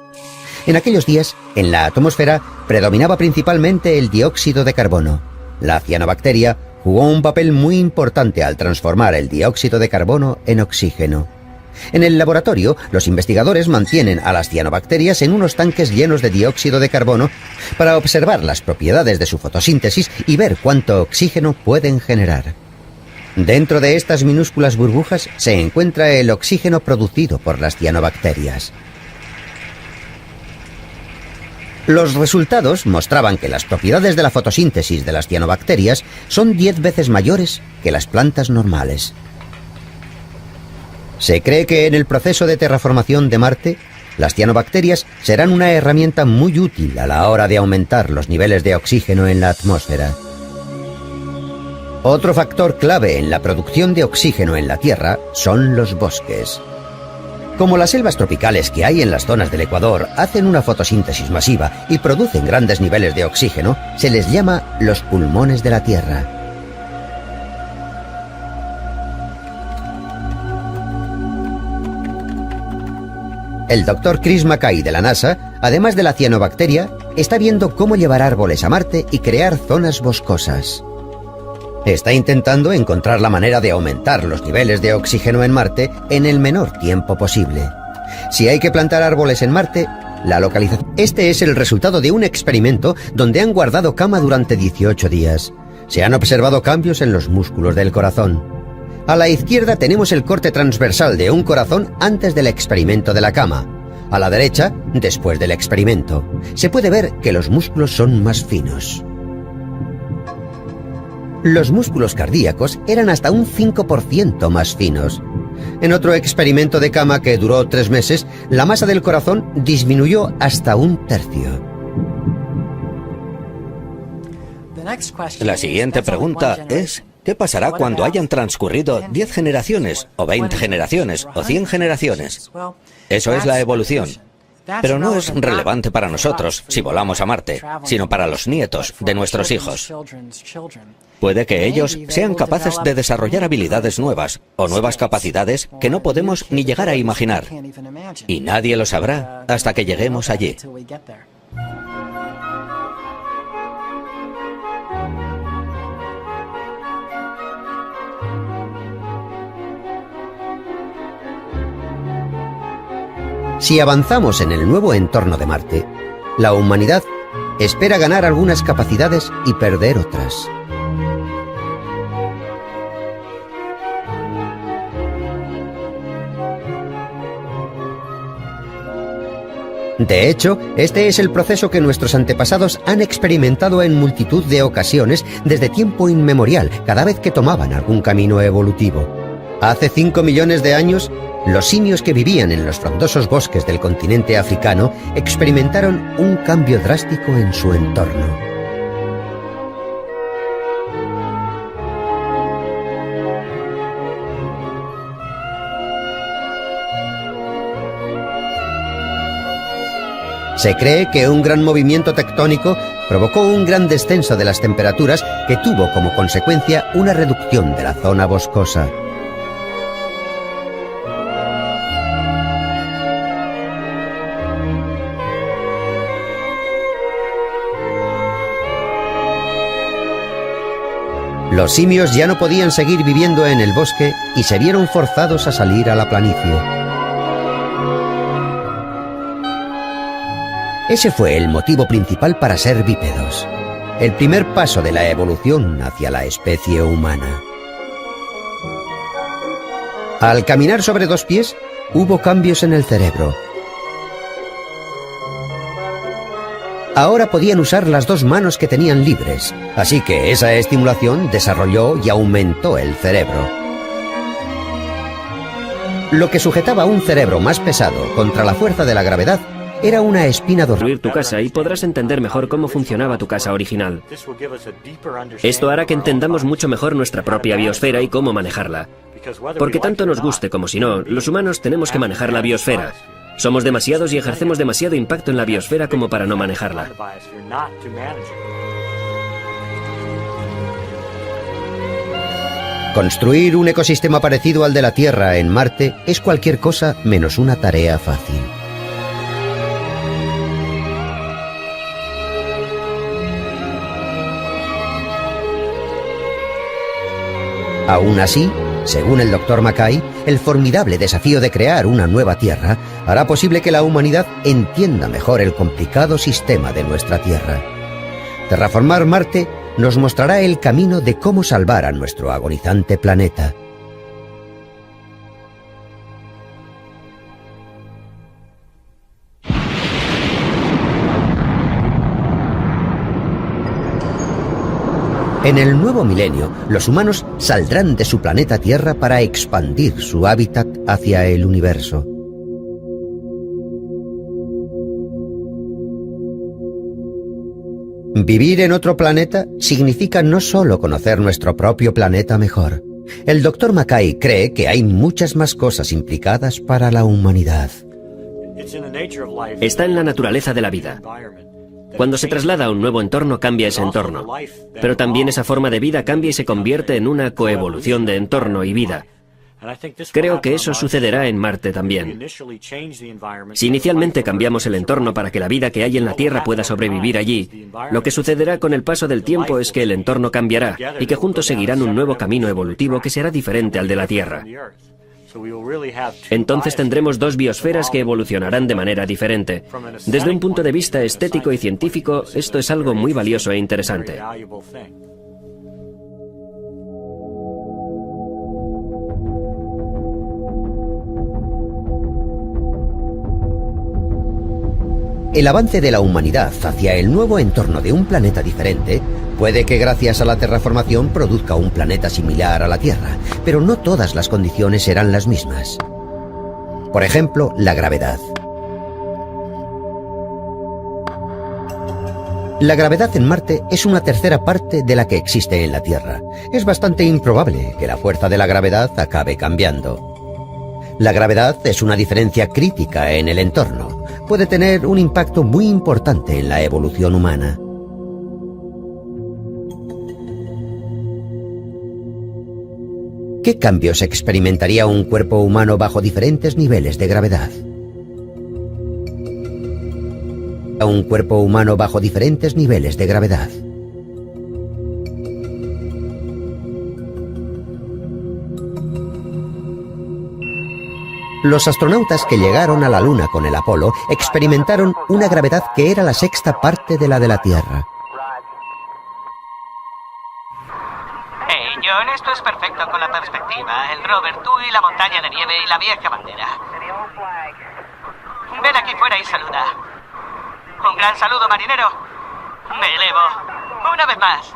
En aquellos días, en la atmósfera, predominaba principalmente el dióxido de carbono. La cianobacteria jugó un papel muy importante al transformar el dióxido de carbono en oxígeno. En el laboratorio, los investigadores mantienen a las cianobacterias en unos tanques llenos de dióxido de carbono para observar las propiedades de su fotosíntesis y ver cuánto oxígeno pueden generar. Dentro de estas minúsculas burbujas se encuentra el oxígeno producido por las cianobacterias. Los resultados mostraban que las propiedades de la fotosíntesis de las cianobacterias son 10 veces mayores que las plantas normales. Se cree que en el proceso de terraformación de Marte, las cianobacterias serán una herramienta muy útil a la hora de aumentar los niveles de oxígeno en la atmósfera. Otro factor clave en la producción de oxígeno en la Tierra son los bosques. Como las selvas tropicales que hay en las zonas del Ecuador hacen una fotosíntesis masiva y producen grandes niveles de oxígeno, se les llama los pulmones de la Tierra. El doctor Chris Mackay de la NASA, además de la cianobacteria, está viendo cómo llevar árboles a Marte y crear zonas boscosas. Está intentando encontrar la manera de aumentar los niveles de oxígeno en Marte en el menor tiempo posible. Si hay que plantar árboles en Marte, la localización... Este es el resultado de un experimento donde han guardado cama durante 18 días. Se han observado cambios en los músculos del corazón. A la izquierda tenemos el corte transversal de un corazón antes del experimento de la cama. A la derecha, después del experimento. Se puede ver que los músculos son más finos. Los músculos cardíacos eran hasta un 5% más finos. En otro experimento de cama que duró 3 meses, la masa del corazón disminuyó hasta un tercio. La siguiente pregunta es: ¿qué pasará cuando hayan transcurrido 10 generaciones, o 20 generaciones, o 100 generaciones? Eso es la evolución. Pero no es relevante para nosotros si volamos a Marte, sino para los nietos de nuestros hijos. Puede que ellos sean capaces de desarrollar habilidades nuevas o nuevas capacidades que no podemos ni llegar a imaginar. Y nadie lo sabrá hasta que lleguemos allí. Si avanzamos en el nuevo entorno de Marte, la humanidad espera ganar algunas capacidades y perder otras. De hecho, este es el proceso que nuestros antepasados han experimentado en multitud de ocasiones desde tiempo inmemorial, cada vez que tomaban algún camino evolutivo. Hace 5 millones de años, los simios que vivían en los frondosos bosques del continente africano experimentaron un cambio drástico en su entorno. Se cree que un gran movimiento tectónico provocó un gran descenso de las temperaturas que tuvo como consecuencia una reducción de la zona boscosa. Los simios ya no podían seguir viviendo en el bosque y se vieron forzados a salir a la planicie. Ese fue el motivo principal para ser bípedos, el primer paso de la evolución hacia la especie humana. Al caminar sobre 2 pies, hubo cambios en el cerebro. Ahora podían usar las 2 manos que tenían libres, así que esa estimulación desarrolló y aumentó el cerebro. Lo que sujetaba un cerebro más pesado contra la fuerza de la gravedad era una espina dorsal. Construir tu casa y podrás entender mejor cómo funcionaba tu casa original. Esto hará que entendamos mucho mejor nuestra propia biosfera y cómo manejarla. Porque tanto nos guste como si no, los humanos tenemos que manejar la biosfera. Somos demasiados y ejercemos demasiado impacto en la biosfera como para no manejarla. Construir un ecosistema parecido al de la Tierra en Marte es cualquier cosa menos una tarea fácil. Aún así, según el Dr. Mackay, el formidable desafío de crear una nueva Tierra hará posible que la humanidad entienda mejor el complicado sistema de nuestra Tierra. Terraformar Marte nos mostrará el camino de cómo salvar a nuestro agonizante planeta. En el nuevo milenio, los humanos saldrán de su planeta Tierra para expandir su hábitat hacia el universo. Vivir en otro planeta significa no solo conocer nuestro propio planeta mejor. El Dr. Mackay cree que hay muchas más cosas implicadas para la humanidad. Está en la naturaleza de la vida. Cuando se traslada a un nuevo entorno, cambia ese entorno. Pero también esa forma de vida cambia y se convierte en una coevolución de entorno y vida. Creo que eso sucederá en Marte también. Si inicialmente cambiamos el entorno para que la vida que hay en la Tierra pueda sobrevivir allí, lo que sucederá con el paso del tiempo es que el entorno cambiará y que juntos seguirán un nuevo camino evolutivo que será diferente al de la Tierra. Entonces tendremos 2 biosferas que evolucionarán de manera diferente. Desde un punto de vista estético y científico, esto es algo muy valioso e interesante. El avance de la humanidad hacia el nuevo entorno de un planeta diferente puede que gracias a la terraformación produzca un planeta similar a la Tierra, pero no todas las condiciones serán las mismas. Por ejemplo, la gravedad. La gravedad en Marte es una tercera parte de la que existe en la Tierra. Es bastante improbable que la fuerza de la gravedad acabe cambiando. La gravedad es una diferencia crítica en el entorno. puede tener un impacto muy importante en la evolución humana. ¿Qué cambios experimentaría un cuerpo humano bajo diferentes niveles de gravedad? Un cuerpo humano bajo diferentes niveles de gravedad. Los astronautas que llegaron a la Luna con el Apolo experimentaron una gravedad que era la sexta parte de la Tierra. Hey, John, esto es perfecto con la perspectiva. El rover, tú y la montaña de nieve y la vieja bandera. Ven aquí fuera y saluda. Un gran saludo, marinero. Me elevo. Una vez más.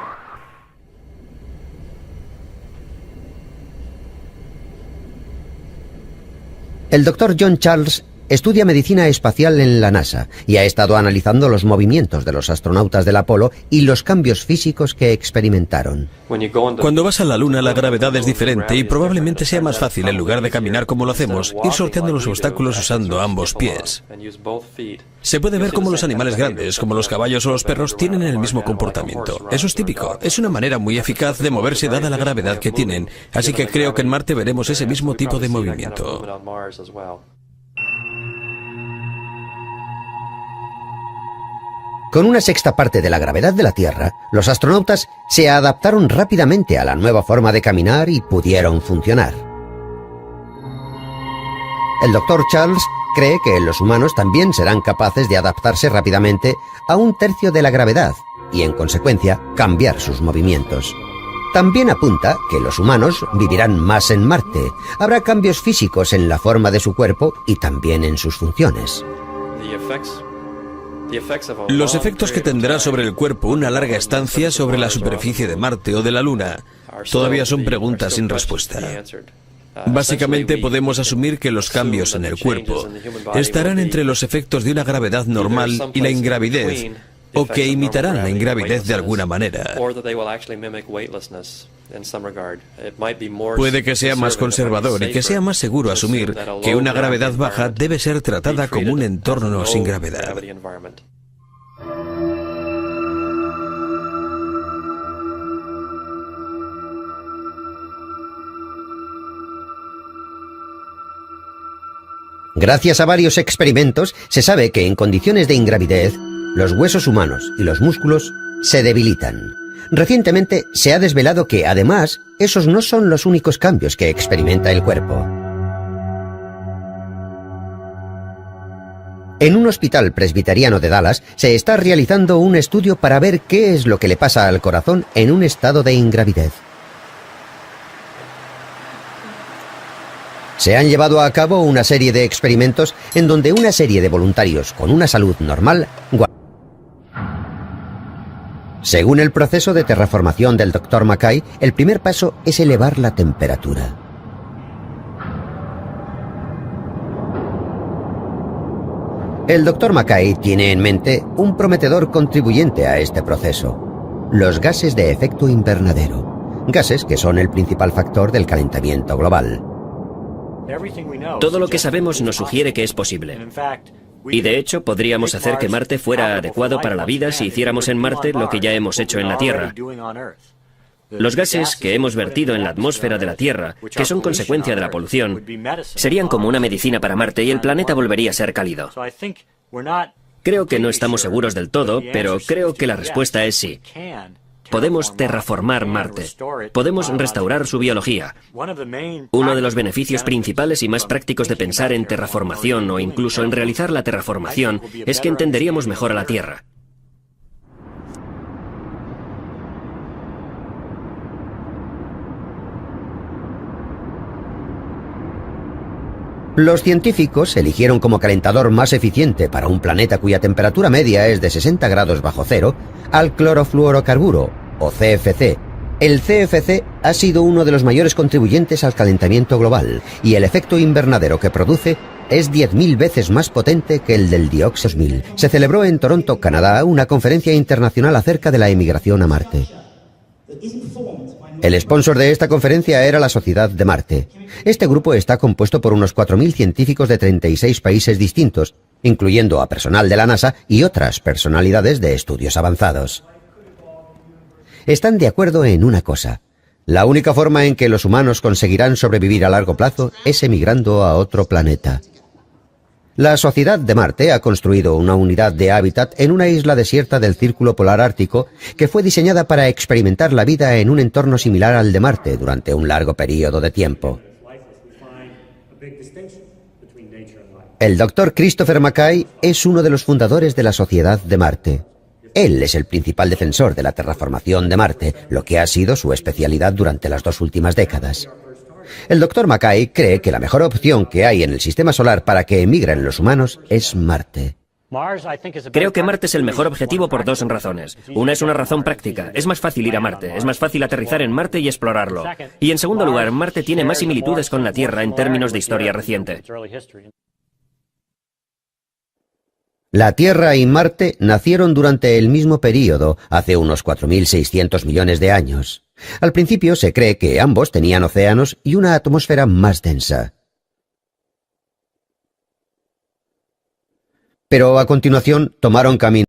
El Dr. John Charles estudia medicina espacial en la NASA y ha estado analizando los movimientos de los astronautas del Apolo y los cambios físicos que experimentaron. Cuando vas a la Luna, la gravedad es diferente y probablemente sea más fácil, en lugar de caminar como lo hacemos, ir sorteando los obstáculos usando ambos pies. Se puede ver cómo los animales grandes, como los caballos o los perros, tienen el mismo comportamiento. Eso es típico. Es una manera muy eficaz de moverse dada la gravedad que tienen. Así que creo que en Marte veremos ese mismo tipo de movimiento. Con una sexta parte de la gravedad de la Tierra, los astronautas se adaptaron rápidamente a la nueva forma de caminar y pudieron funcionar. El Dr. Charles cree que los humanos también serán capaces de adaptarse rápidamente a un tercio de la gravedad y, en consecuencia, cambiar sus movimientos. También apunta que los humanos vivirán más en Marte. Habrá cambios físicos en la forma de su cuerpo y también en sus funciones. Los efectos que tendrá sobre el cuerpo una larga estancia sobre la superficie de Marte o de la Luna todavía son preguntas sin respuesta. Básicamente podemos asumir que los cambios en el cuerpo estarán entre los efectos de una gravedad normal y la ingravidez, o que imitarán la ingravidez de alguna manera. Puede que sea más conservador y que sea más seguro asumir que una gravedad baja debe ser tratada como un entorno sin gravedad. Gracias a varios experimentos, se sabe que en condiciones de ingravidez, los huesos humanos y los músculos se debilitan. Recientemente se ha desvelado que, además, esos no son los únicos cambios que experimenta el cuerpo. En un hospital presbiteriano de Dallas se está realizando un estudio para ver qué es lo que le pasa al corazón en un estado de ingravidez. Se han llevado a cabo una serie de experimentos en donde una serie de voluntarios con una salud normal. Según el proceso de terraformación del Dr. Mackay, el primer paso es elevar la temperatura. El Dr. Mackay tiene en mente un prometedor contribuyente a este proceso: los gases de efecto invernadero, gases que son el principal factor del calentamiento global. Todo lo que sabemos nos sugiere que es posible. Y de hecho, podríamos hacer que Marte fuera adecuado para la vida si hiciéramos en Marte lo que ya hemos hecho en la Tierra. Los gases que hemos vertido en la atmósfera de la Tierra, que son consecuencia de la polución, serían como una medicina para Marte y el planeta volvería a ser cálido. Creo que no estamos seguros del todo, pero creo que la respuesta es sí. Podemos terraformar Marte. Podemos restaurar su biología. Uno de los beneficios principales y más prácticos de pensar en terraformación o incluso en realizar la terraformación es que entenderíamos mejor a la Tierra. Los científicos eligieron como calentador más eficiente para un planeta cuya temperatura media es de 60 grados bajo cero al clorofluorocarburo, o CFC. El CFC ha sido uno de los mayores contribuyentes al calentamiento global y el efecto invernadero que produce es 10.000 veces más potente que el del dióxido. 2000. Se celebró en Toronto, Canadá, una conferencia internacional acerca de la emigración a Marte. El sponsor de esta conferencia era la Sociedad de Marte. Este grupo está compuesto por unos 4.000 científicos de 36 países distintos incluyendo a personal de la NASA y otras personalidades de estudios avanzados. Están de acuerdo en una cosa: la única forma en que los humanos conseguirán sobrevivir a largo plazo es emigrando a otro planeta. La Sociedad de Marte ha construido una unidad de hábitat en una isla desierta del Círculo Polar Ártico que fue diseñada para experimentar la vida en un entorno similar al de Marte durante un largo periodo de tiempo. El Dr. Christopher Mackay es uno de los fundadores de la Sociedad de Marte. Él es el principal defensor de la terraformación de Marte, lo que ha sido su especialidad durante las 2 últimas décadas. El Dr. Mackay cree que la mejor opción que hay en el sistema solar para que emigren los humanos es Marte. Creo que Marte es el mejor objetivo por 2 razones. Una es una razón práctica. Es más fácil ir a Marte, es más fácil aterrizar en Marte y explorarlo. Y en segundo lugar, Marte tiene más similitudes con la Tierra en términos de historia reciente. La Tierra y Marte nacieron durante el mismo período, hace unos 4.600 millones de años. Al principio se cree que ambos tenían océanos y una atmósfera más densa. Pero a continuación tomaron camino